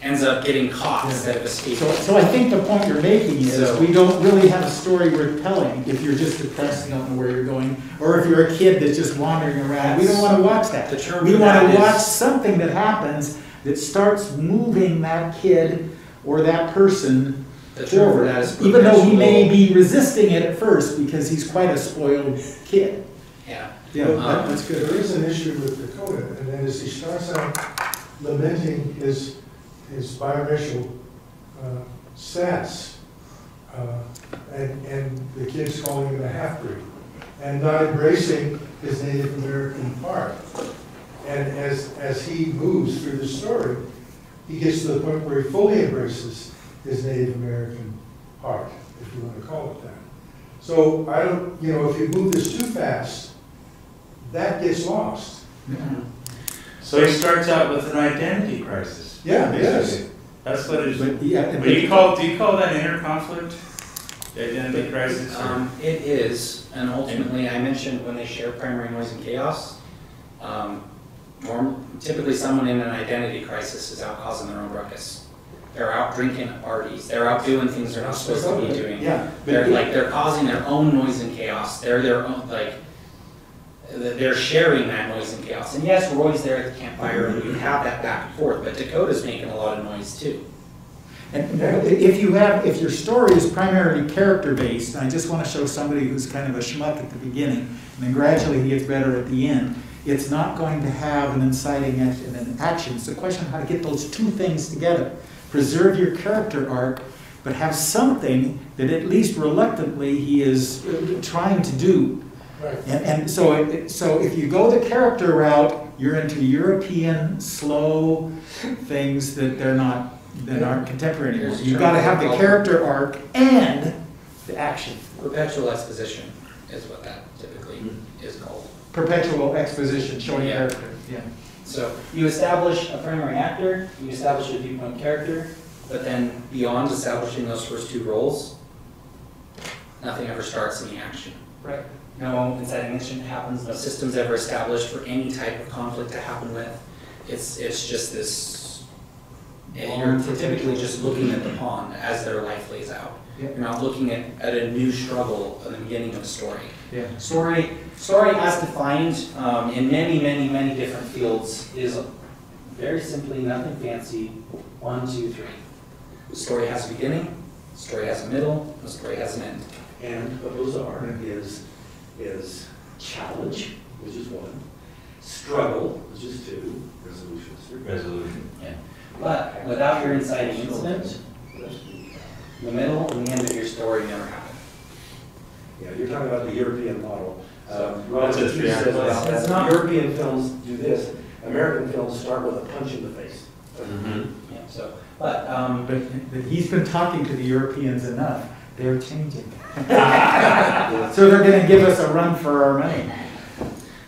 ends up getting caught instead of escaping. So I think the point you're making is we don't really have a story worth telling if you're just depressed and don't know where you're going, or if you're a kid that's just wandering around. We don't want to watch that. We want to watch something that happens that starts moving that kid or that person forward, even though he may be resisting it at first because he's quite a spoiled kid. Yeah. That's good. There is an issue with Dakota, and that is he starts out lamenting his biracial stats, and the kid's calling him a half-breed, and not embracing his Native American part. And as he moves through the story, he gets to the point where he fully embraces his Native American heart, if you want to call it that. So I don't, if you move this too fast, that gets lost. Yeah. So he starts out with an identity crisis. Yeah, yes. That's what it is. But do you call that inner conflict? Identity crisis? It is, and ultimately, I mentioned when they share primary noise and chaos, typically someone in an identity crisis is out causing their own ruckus. They're out drinking at parties. They're out doing things they're not supposed to be doing. Yeah. They're causing their own noise and chaos. They're their own, they're sharing that noise and chaos. And yes, Roy's there at the campfire, and you have that back and forth, but Dakota's making a lot of noise too. And if your story is primarily character-based, and I just want to show somebody who's kind of a schmuck at the beginning, and then gradually he gets better at the end, it's not going to have an inciting and an action. It's a question of how to get those two things together. Preserve your character arc, but have something that at least reluctantly he is trying to do. Right. And so if you go the character route, you're into European slow things that aren't contemporary anymore. You've got to have the character arc and the action. Perpetual exposition is what that typically is called. Perpetual exposition, showing Yeah. character. Yeah. So you establish a primary actor, you establish a viewpoint character, but then beyond establishing those first two roles, nothing ever starts in the action. Right. No inciting incident happens, no system's ever established for any type of conflict to happen with. It's just this, you're typically just looking at the pawn as their life lays out. Yep. You're not looking at a new struggle at the beginning of a story. Yeah. Story as defined in many different fields is very simply nothing fancy. 1, 2, 3. The story has a beginning, the story has a middle, the story has an end. And what those are is challenge, which is 1, struggle, which is 2, resolution is 3. Resolution. Yeah. But without your inciting incident, the middle and the end of your story never happen. Yeah, you're talking about the European model. That's a three-act says play. about It's that. not- European films do this. American films start with a punch in the face. Yeah. So, but But he's been talking to the Europeans enough. They're changing. So they're going to give us a run for our money.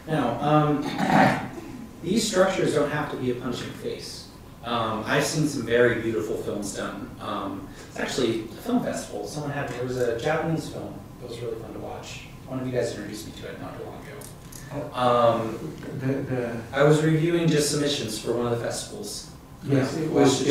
now, these structures don't have to be a punch in the face. I've seen some very beautiful films done. It's actually a film festival. There was a Japanese film. It was really fun to watch. One of you guys introduced me to it not too long ago. I was reviewing just submissions for one of the festivals. Yes, it was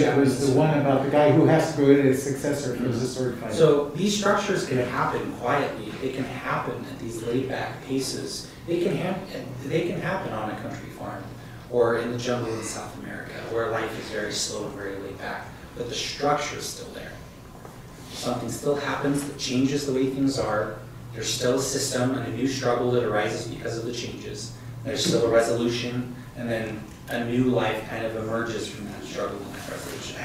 the one about the guy who has to go in as successor for the sword fighter. So these structures can happen quietly. They can happen at these laid-back paces. They can happen on a country farm or in the jungle in South America, where life is very slow and very laid back. But the structure is still there. Something still happens that changes the way things are. There's still a system and a new struggle that arises because of the changes. There's still a resolution, and then a new life kind of emerges from that struggle and that resolution.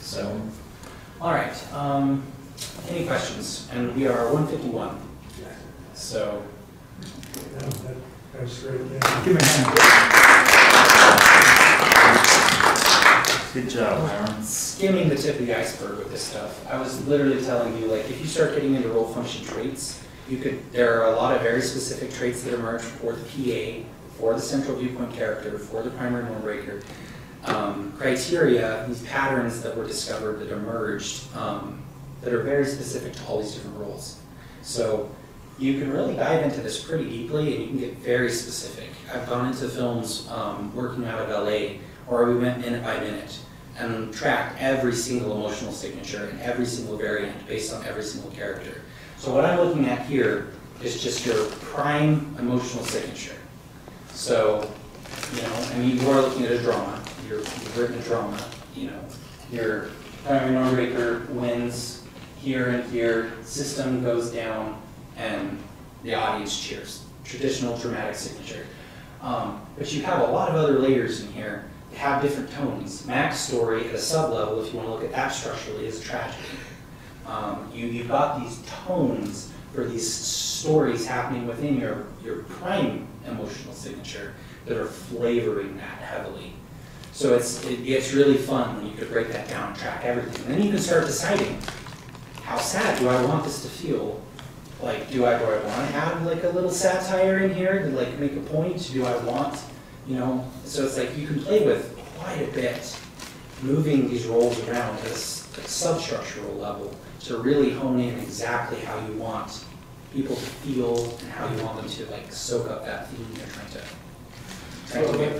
So, all right. Any questions? And we are 1:51. So, That's great. Yeah. Give me a hand. Good job, Hiram. skimming the tip of the iceberg with this stuff. I was literally telling you, like, if you start getting into role function traits, there are a lot of very specific traits that emerge for the PA, for the central viewpoint character, for the primary norm breaker. Criteria, these patterns that were discovered that emerged, that are very specific to all these different roles. So you can really dive into this pretty deeply and you can get very specific. I've gone into films working out of LA where we went minute by minute and tracked every single emotional signature and every single variant based on every single character. So what I'm looking at here is just your prime emotional signature. So, you know, I mean, you are looking at a drama. You've written a drama, you know. Your primary norm breaker wins here and here, system goes down, and the audience cheers. Traditional dramatic signature. But you have a lot of other layers in here that have different tones. Mac's story at a sub-level, if you want to look at that structurally, is a tragedy. You've got these tones for these stories happening within your prime emotional signature that are flavoring that heavily. So it's really fun when you could break that down and track everything. And then you can start deciding, how sad do I want this to feel? Like, do I want to have like a little satire in here to like make a point? Do I want, you know? So it's like you can play with quite a bit, moving these roles around at a substructural level to really hone in exactly how you want people to feel and how you want them to like soak up that theme you're trying to So like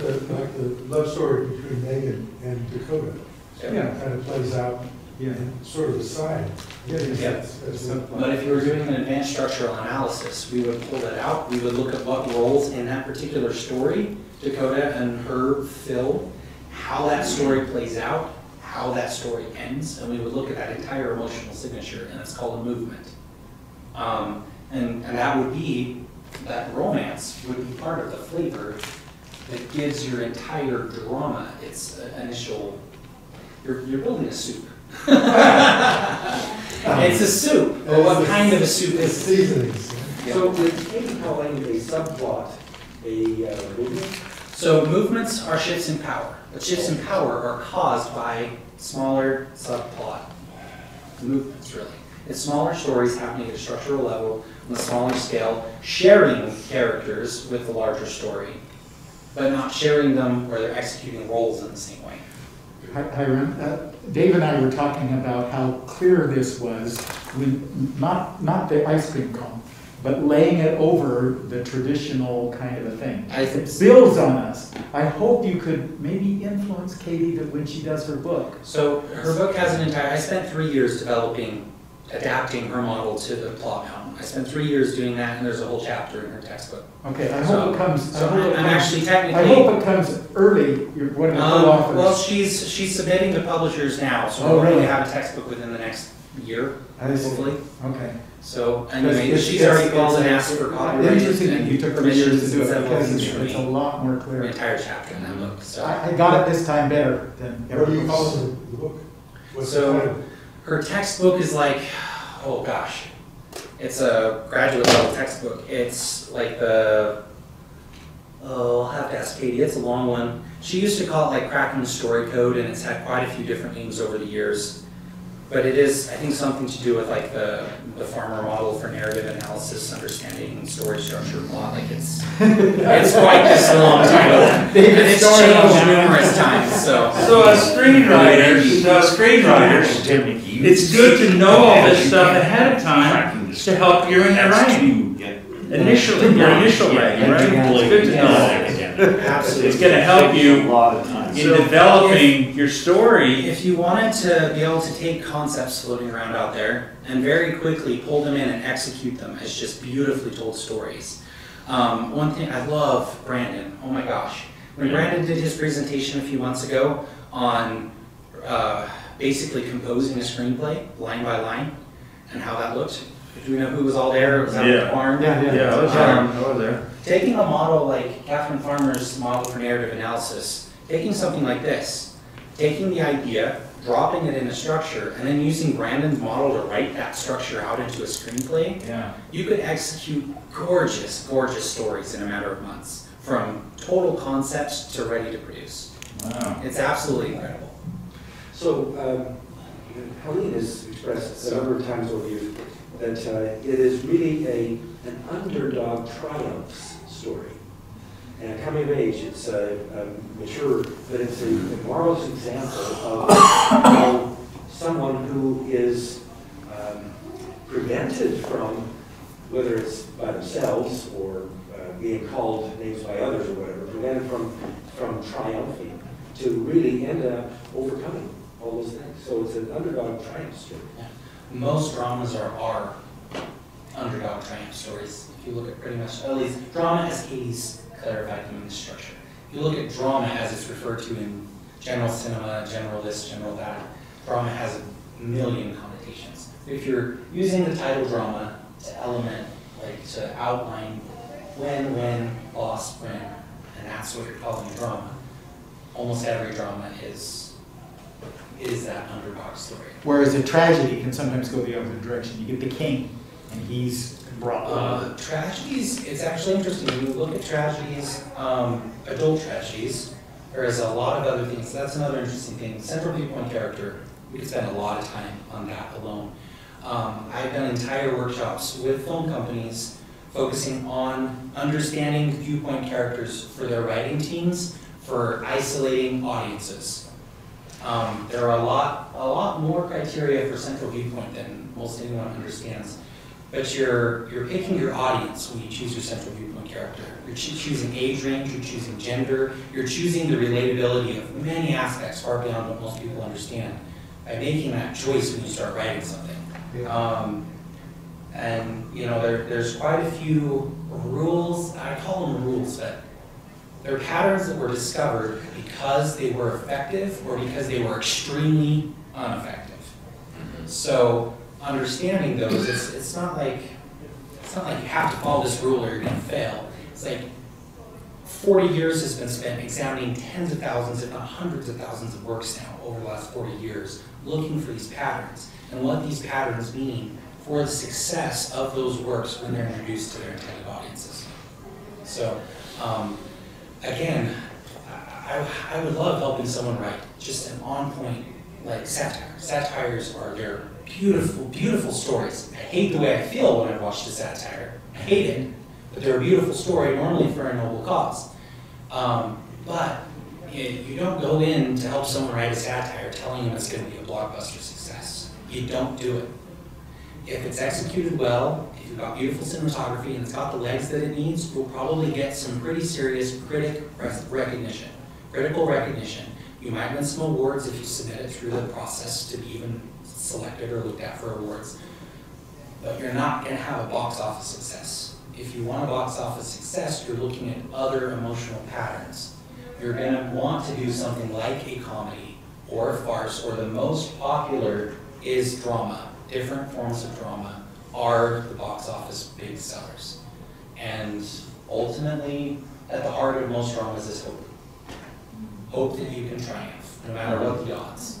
the love story between Megan and Dakota, kind of plays out in sort of a side. But if you were doing an advanced structural analysis, we would pull that out. We would look at what roles in that particular story Dakota and her fill, how that story plays out, how that story ends, and we would look at that entire emotional signature, and it's called a movement. And that would be that romance would be part of the flavor that gives your entire drama its initial, you're building a soup. It's a soup, but what kind of a soup is it? Seasonings. So is Katie calling a subplot a movement? So movements are shifts in power, but shifts in power are caused by smaller subplot movements, really. It's smaller stories happening at a structural level on a smaller scale, sharing characters with the larger story, but not sharing them where they're executing roles in the same way. Hiram, Dave and I were talking about how clear this was, when, not the ice cream cone, but laying it over the traditional kind of a thing. It builds on us. I hope you could maybe influence Katie that when she does her book. So her book has an entire, I spent 3 years adapting her model to the plot now. I spent 3 years doing that, and there's a whole chapter in her textbook. Okay, I hope it comes. I hope it comes early. You're one of the co-authors. Well, she's submitting to publishers now, so we'll really have a textbook within the next year, hopefully. Okay. So anyway, she's already called and asked for copyright. Interesting that you took 3 years to do it, because it's a lot more The clear. entire chapter in that book. So I got it this time better than What do you ever call before. the book? What's the So title? her textbook is like, oh gosh, it's a graduate level textbook. It's like I'll have to ask Katie, it's a long one. She used to call it like Cracking the Story Code, and it's had quite a few different names over the years. But it is, I think, something to do with like the farmer model for narrative analysis, understanding story structure, plot. Like it's quite this long title, and it's changed numerous times. So as screenwriters, it's good to know all this stuff ahead of time to help you in your writing. Your initial writing, right? It's good to know. Absolutely. It's going to help you in developing your story. If you wanted to be able to take concepts floating around out there and very quickly pull them in and execute them as just beautifully told stories. One thing, I love Brandon, oh my gosh. When Brandon did his presentation a few months ago on basically composing a screenplay, line by line, and how that looked. Do we know who was all there? It was out in the barn. Yeah, I was there. Taking a model like Catherine Farmer's model for narrative analysis, taking something like this, taking the idea, dropping it in a structure, and then using Brandon's model to write that structure out into a screenplay, you could execute gorgeous, gorgeous stories in a matter of months, from total concept to ready to produce. Wow. It's absolutely incredible. So, Helene has expressed a number of times over you that it is really an underdog triumphs story. And coming of age, it's mature, but it's a marvelous example of how someone who is prevented from, whether it's by themselves or being called names by others or whatever, prevented from triumphing, to really end up overcoming all those things. So it's an underdog triumph story. Yeah. Most dramas are underdog triumph stories. If you look at pretty much, at least drama as Katie's clarified them in the structure. If you look at drama as it's referred to in general cinema, general this, general that, drama has a million connotations. If you're using the title drama to element, like to outline when, lost when, and that's what you're calling a drama, almost every drama is that underdog story. Whereas a tragedy can sometimes go the other direction. You get the king, and he's brought tragedies, it's actually interesting. When you look at tragedies, adult tragedies, there is a lot of other things. That's another interesting thing. Central viewpoint character, we could spend a lot of time on that alone. I've done entire workshops with film companies focusing on understanding viewpoint characters for their writing teams, for isolating audiences. There are a lot more criteria for central viewpoint than most anyone understands. But you're picking your audience when you choose your central viewpoint character. You're choosing age range, you're choosing gender, you're choosing the relatability of many aspects far beyond what most people understand by making that choice when you start writing something. And you know, there's quite a few rules, I call them rules, but they're patterns that were discovered because they were effective or because they were extremely ineffective. So understanding those, it's not like It's not like you have to follow this rule or you're going to fail. It's like 40 years has been spent examining tens of thousands, if not hundreds of thousands of works now over the last 40 years, looking for these patterns and what these patterns mean for the success of those works when they're introduced to their intended audiences. So, again, I would love helping someone write just an on-point, like satire. Satires are their beautiful, beautiful stories. I hate the way I feel when I watch the satire. I hate it, but they're a beautiful story, normally for a noble cause. But you don't go in to help someone write a satire telling them it's going to be a blockbuster success. You don't do it. If it's executed well, if you've got beautiful cinematography and it's got the legs that it needs, you'll probably get some pretty serious critical recognition. You might win some awards if you submit it through the process to be even selected or looked at for awards. But you're not going to have a box office success. If you want a box office success, you're looking at other emotional patterns. You're going to want to do something like a comedy or a farce, or the most popular is drama. Different forms of drama are the box office big sellers. And ultimately, at the heart of most dramas is hope. Hope that you can triumph, no matter what the odds.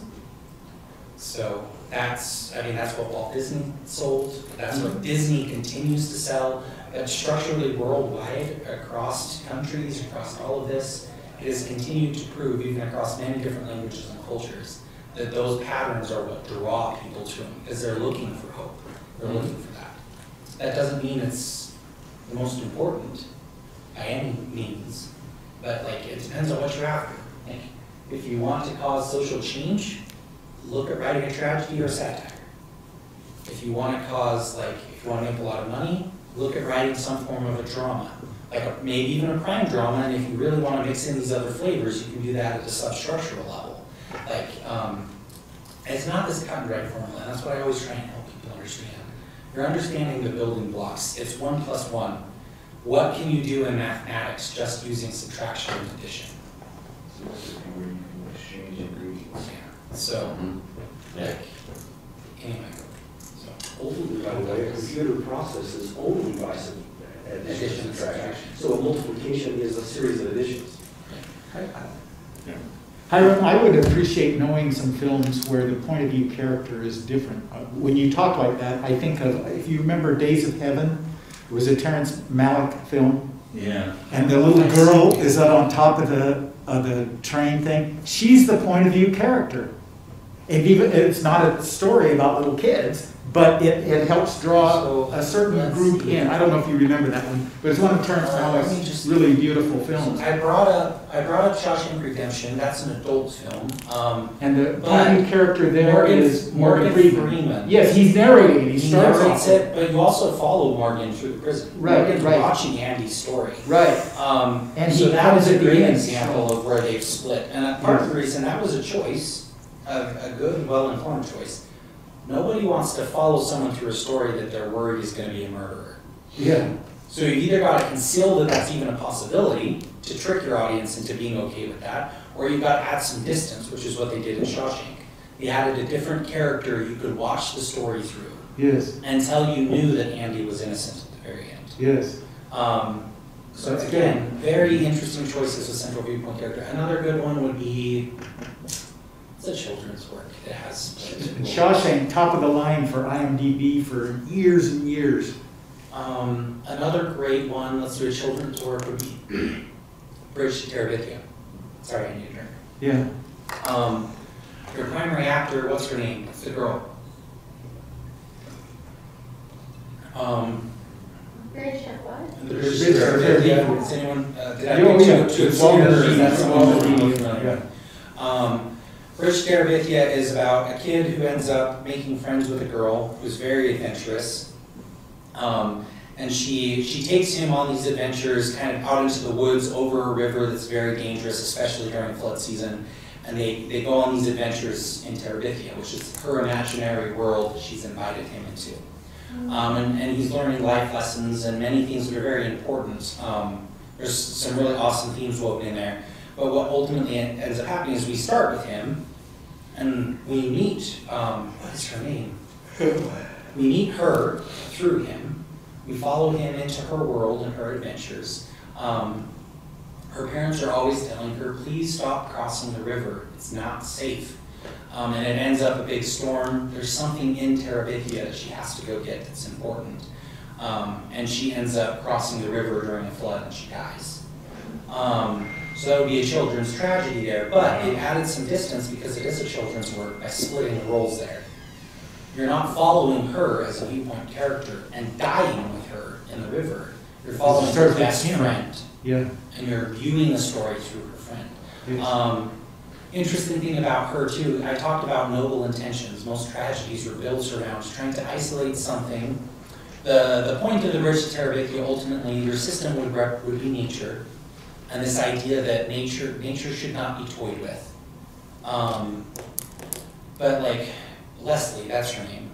So that's what Walt Disney sold. That's what Disney continues to sell. But structurally worldwide, across countries, across all of this, it has continued to prove, even across many different languages and cultures, that those patterns are what draw people to them, because they're looking for hope. They're looking for that. That doesn't mean it's the most important by any means, but like it depends on what you're after. Like, if you want to cause social change, look at writing a tragedy or satire. If you want to cause, if you want to make a lot of money, look at writing some form of a drama, maybe even a crime drama, and if you really want to mix in these other flavors, you can do that at the substructural level. It's not this cut and dry formula, and that's what I always try and help people understand. You're understanding the building blocks. It's 1 plus 1. What can you do in mathematics just using subtraction and addition? So, anyway. Ultimately, by the way, a computer processes only by some addition and subtraction. So a multiplication is a series of additions. Hiram, I would appreciate knowing some films where the point of view character is different. When you talk like that, I think of, if you remember Days of Heaven, it was a Terrence Malick film. Yeah. And the little girl is up on top of the train thing. She's the point of view character. And even it's not a story about little kids, but it helps draw a certain group in. I don't know if you remember that one, but it's one of Terrence Malick's really beautiful films. I brought up Shawshank Redemption. That's an adult film. And the point character there is Morgan Freeman. Yes, he's narrating it. He narrates it, but you also follow Morgan through the prison. Right, Morgan's watching Andy's story. Right. And so that was a great example of where they've split. And part of the reason that was a choice, a good, well-informed choice. Nobody wants to follow someone through a story that they're worried is going to be a murderer. Yeah. So you've either got to conceal that that's even a possibility to trick your audience into being okay with that, or you've got to add some distance, which is what they did in Shawshank. They added a different character you could watch the story through. Yes. Until you knew that Andy was innocent at the very end. Yes. So again, very interesting choices with central viewpoint character. Another good one would be, it's a children's work. It has Shawshank, top of the line for IMDb for years and years. Another great one, let's do a children's work, would be Bridge to Terabithia. Sorry, I need a drink. Yeah. Your primary actor, what's her name? It's the girl. Bridge to what? The Bridge to Terabithia. Does anyone, did I get to That's Bridge to Terabithia is about a kid who ends up making friends with a girl who's very adventurous. And she takes him on these adventures kind of out into the woods over a river that's very dangerous, especially during flood season. And they go on these adventures in Terabithia, which is her imaginary world she's invited him into. And he's learning life lessons and many things that are very important. There's some really awesome themes woven in there. But what ultimately ends up happening is we start with him, and we meet, what is her name? We meet her through him. We follow him into her world and her adventures. Her parents are always telling her, please stop crossing the river, it's not safe. And it ends up a big storm. There's something in Terabithia that she has to go get that's important. And she ends up crossing the river during a flood and she dies. So that would be a children's tragedy there, but it added some distance because it is a children's work by splitting the roles there. You're not following her as a viewpoint character and dying with her in the river. You're following her best friend. Yeah. And you're viewing the story through her friend. Yes. Interesting thing about her too, I talked about noble intentions. Most tragedies were built around trying to isolate something. The point of the Bridge to Terabithia, ultimately, your system would be nature, and this idea that nature should not be toyed with. But like Leslie, that's her name.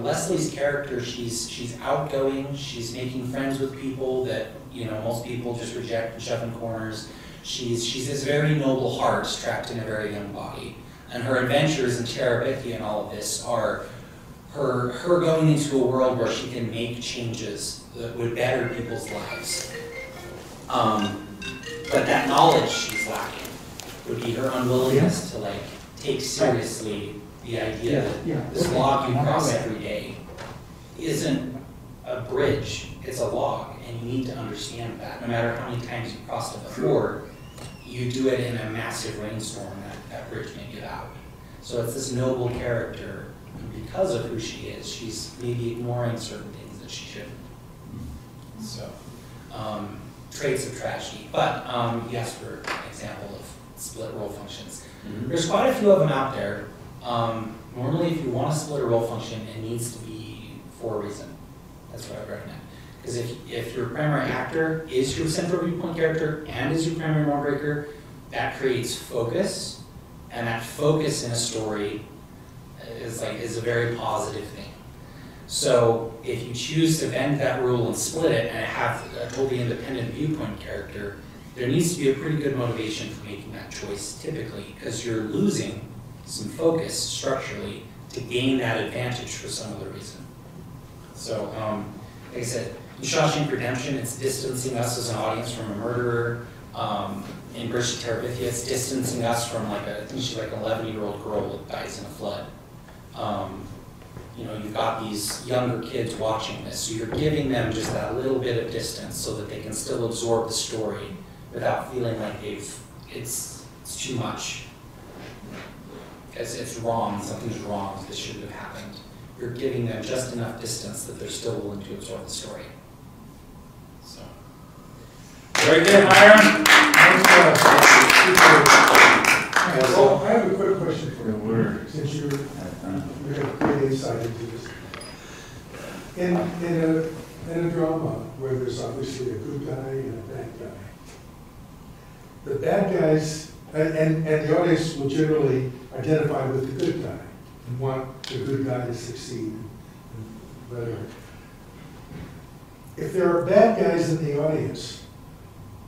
Leslie's character, she's outgoing. She's making friends with people that most people just reject and shove in corners. She's this very noble heart trapped in a very young body. And her adventures in Terabithia and all of this are her going into a world where she can make changes that would better people's lives. But that knowledge she's lacking would be her unwillingness to take seriously the idea that this log you cross every day isn't a bridge, it's a log, and you need to understand that. No matter how many times you crossed it before, you do it in a massive rainstorm, that bridge may give out. So it's this noble character, and because of who she is, she's maybe ignoring certain things that she shouldn't. So, traits of tragedy. But you asked for an example of split role functions. There's quite a few of them out there. Normally, if you want to split a role function, it needs to be for a reason. That's what I recommend. Because if your primary actor is your central viewpoint character and is your primary role breaker, that creates focus, and that focus in a story is a very positive thing. So if you choose to bend that rule and split it and have a totally independent viewpoint character, there needs to be a pretty good motivation for making that choice typically, because you're losing some focus structurally to gain that advantage for some other reason. So, like I said, in Shawshank Redemption, it's distancing us as an audience from a murderer. In Bridge to Terabithia, it's distancing us from I think she's an 11-year-old girl that dies in a flood. You've got these younger kids watching this, so you're giving them just that little bit of distance so that they can still absorb the story without feeling like it's too much. It's wrong, something's wrong, this shouldn't have happened. You're giving them just enough distance that they're still willing to absorb the story. So. Very good, Hiram. Well, I have a quick question for you, since you have great insight into this. In a drama where there's obviously a good guy and a bad guy, the bad guys, and the audience will generally identify with the good guy and want the good guy to succeed. If there are bad guys in the audience,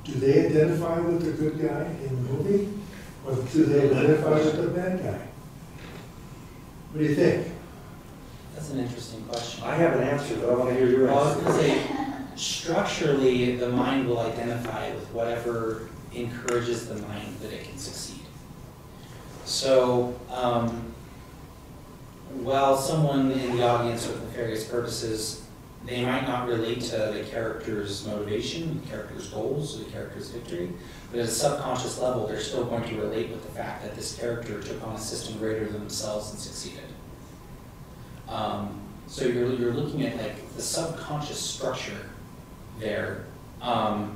do they identify with the good guy in the movie? Or do they identify with the bad guy? What do you think? That's an interesting question. I have an answer, but I want to hear your Well, I was answer. going to say, structurally, the mind will identify with whatever encourages the mind that it can succeed. So, while someone in the audience with nefarious purposes, they might not relate to the character's motivation, the character's goals, or the character's victory, but at a subconscious level, they're still going to relate with the fact that this character took on a system greater than themselves and succeeded. So you're looking at the subconscious structure there. No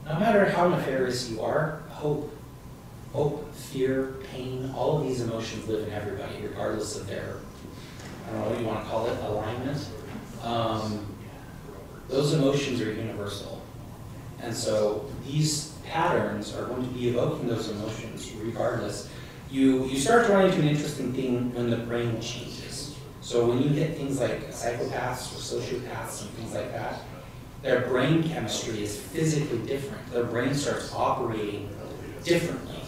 matter how nefarious you are, hope, fear, pain, all of these emotions live in everybody, regardless of their, I don't know what you want to call it, alignment. Those emotions are universal. And so these patterns are going to be evoking those emotions regardless. You start to run into an interesting thing when the brain changes. So when you hit things like psychopaths or sociopaths and things like that, their brain chemistry is physically different. Their brain starts operating differently.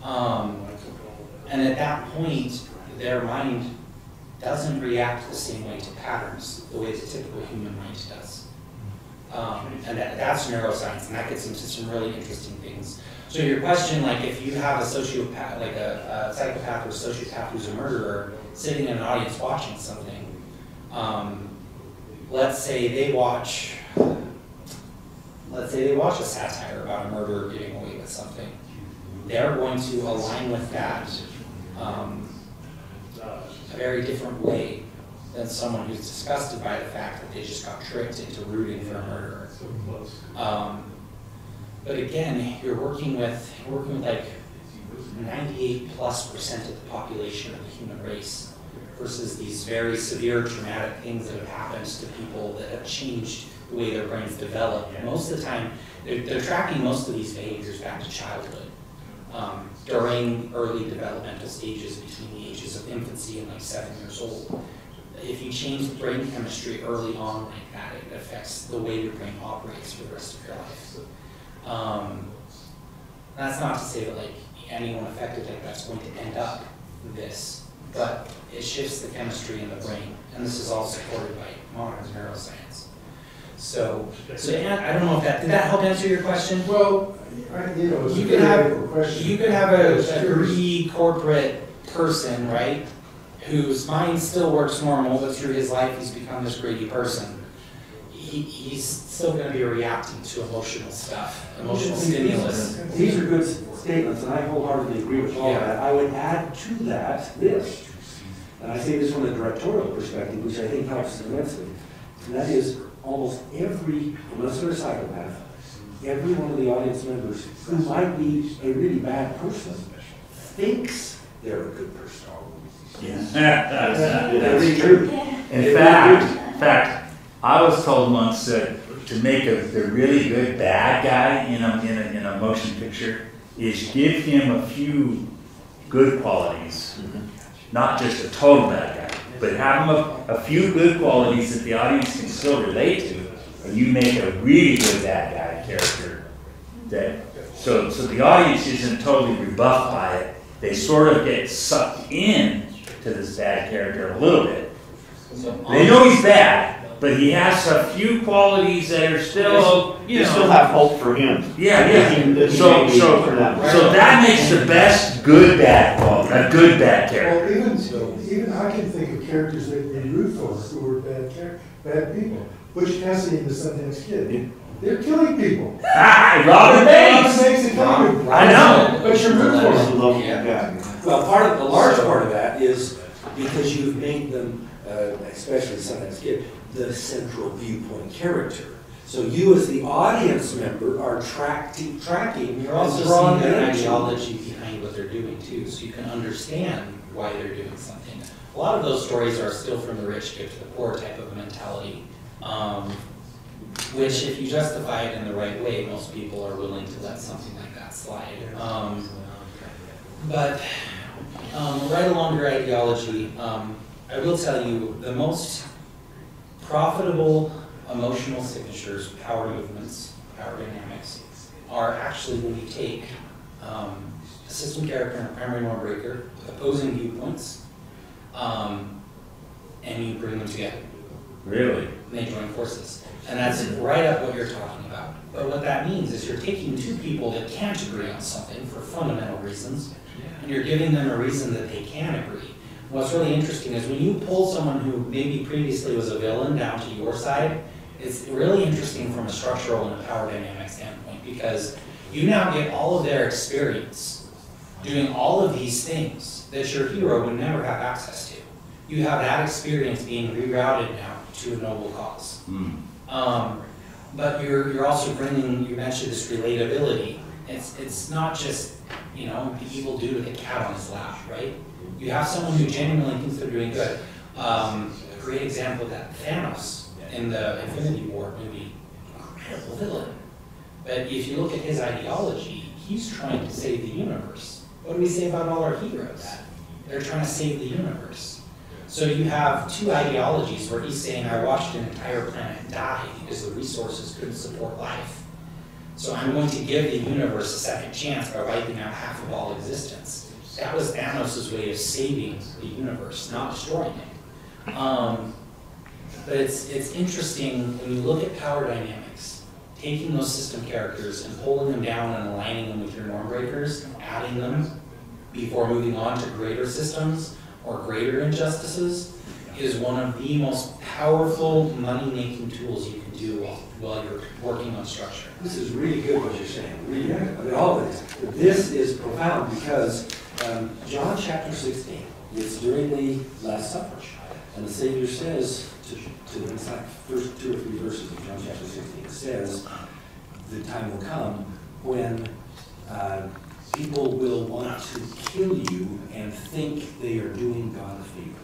And at that point, their mind doesn't react the same way to patterns the way the typical human mind does. And that's neuroscience, and that gets into some really interesting things. So your question, like if you have a sociopath, like a psychopath or a sociopath who's a murderer sitting in an audience watching something, let's say they watch a satire about a murderer getting away with something. They're going to align with that a very different way than someone who's disgusted by the fact that they just got tricked into rooting for a murderer. But again, you're working with like 98+% of the population of the human race versus these very severe traumatic things that have happened to people that have changed the way their brains develop. Most of the time, they're tracking most of these behaviors back to childhood. During early developmental stages between the ages of infancy and like 7 years old. If you change the brain chemistry early on like that, it affects the way your brain operates for the rest of your life. That's not to say that like anyone affected like that's going to end up this, but it shifts the chemistry in the brain, and this is all supported by modern neuroscience. So I don't know if did that help answer your question? Well, you could have a greedy corporate person, right, whose mind still works normal, but through his life he's become this greedy person. He's still going to be reacting to emotional stuff, emotional stimulus. These are good statements, and I wholeheartedly agree with all that. I would add to that this, and I say this from a directorial perspective, which I think helps immensely, and that is almost every, unless they're a psychopath, every one of the audience members who might be a really bad person thinks they're a good person. Yeah. That's true. In fact, I was told once that to make a really good bad guy in a motion picture is give him a few good qualities, not just a total bad guy, but have him a few good qualities that the audience can still relate to, and you make a really good bad guy character. So the audience isn't totally rebuffed by it. They sort of get sucked in to this bad character a little bit. They know he's bad, but he has a few qualities that are still, you still have hope for him. Yeah. So that makes the best good bad quality, a good bad character. Well, even I can think of characters that we root for who are bad people. Butch Cassidy and the Sundance Kid. They're killing people. Robin Banks. I know. But you're rooting for them. Well, a large part of that is because you've made them, especially Sundance Kid, the central viewpoint character. So you as the audience member are tracking. You're also seeing their ideology behind what they're doing too, so you can understand why they're doing something. A lot of those stories are still from the rich give to the poor type of mentality, which if you justify it in the right way, most people are willing to let something like that slide. But right along your ideology, I will tell you the most profitable emotional signatures, power movements, power dynamics, are actually when you take a system character and a primary norm breaker with opposing viewpoints, and you bring them together. Really? And they join forces. And that's right up what you're talking about. But what that means is you're taking two people that can't agree on something for fundamental reasons, and you're giving them a reason that they can agree. What's really interesting is when you pull someone who maybe previously was a villain down to your side, it's really interesting from a structural and a power dynamic standpoint, because you now get all of their experience doing all of these things that your hero would never have access to. You have that experience being rerouted now to a noble cause. But you're also bringing, you mentioned this relatability. It's not just, the evil dude with a cat on his lap, right? You have someone who genuinely thinks they're doing good. A great example of that, Thanos in the Infinity War movie, incredible villain. But if you look at his ideology, he's trying to save the universe. What do we say about all our heroes? They're trying to save the universe. So you have two ideologies where he's saying, I watched an entire planet die because the resources couldn't support life. So I'm going to give the universe a second chance by wiping out half of all existence. That was Thanos' way of saving the universe, not destroying it. But it's interesting when you look at power dynamics, taking those system characters and pulling them down and aligning them with your norm breakers, adding them before moving on to greater systems or greater injustices is one of the most powerful money-making tools you can do while you're working on structure. This is really good what you're saying. Really, I mean, all of this. This is profound because John chapter 16, it's during the Last Supper, and the Savior says it's like first 2 or 3 verses of John chapter 16, says the time will come when people will want to kill you and think they are doing God a favor.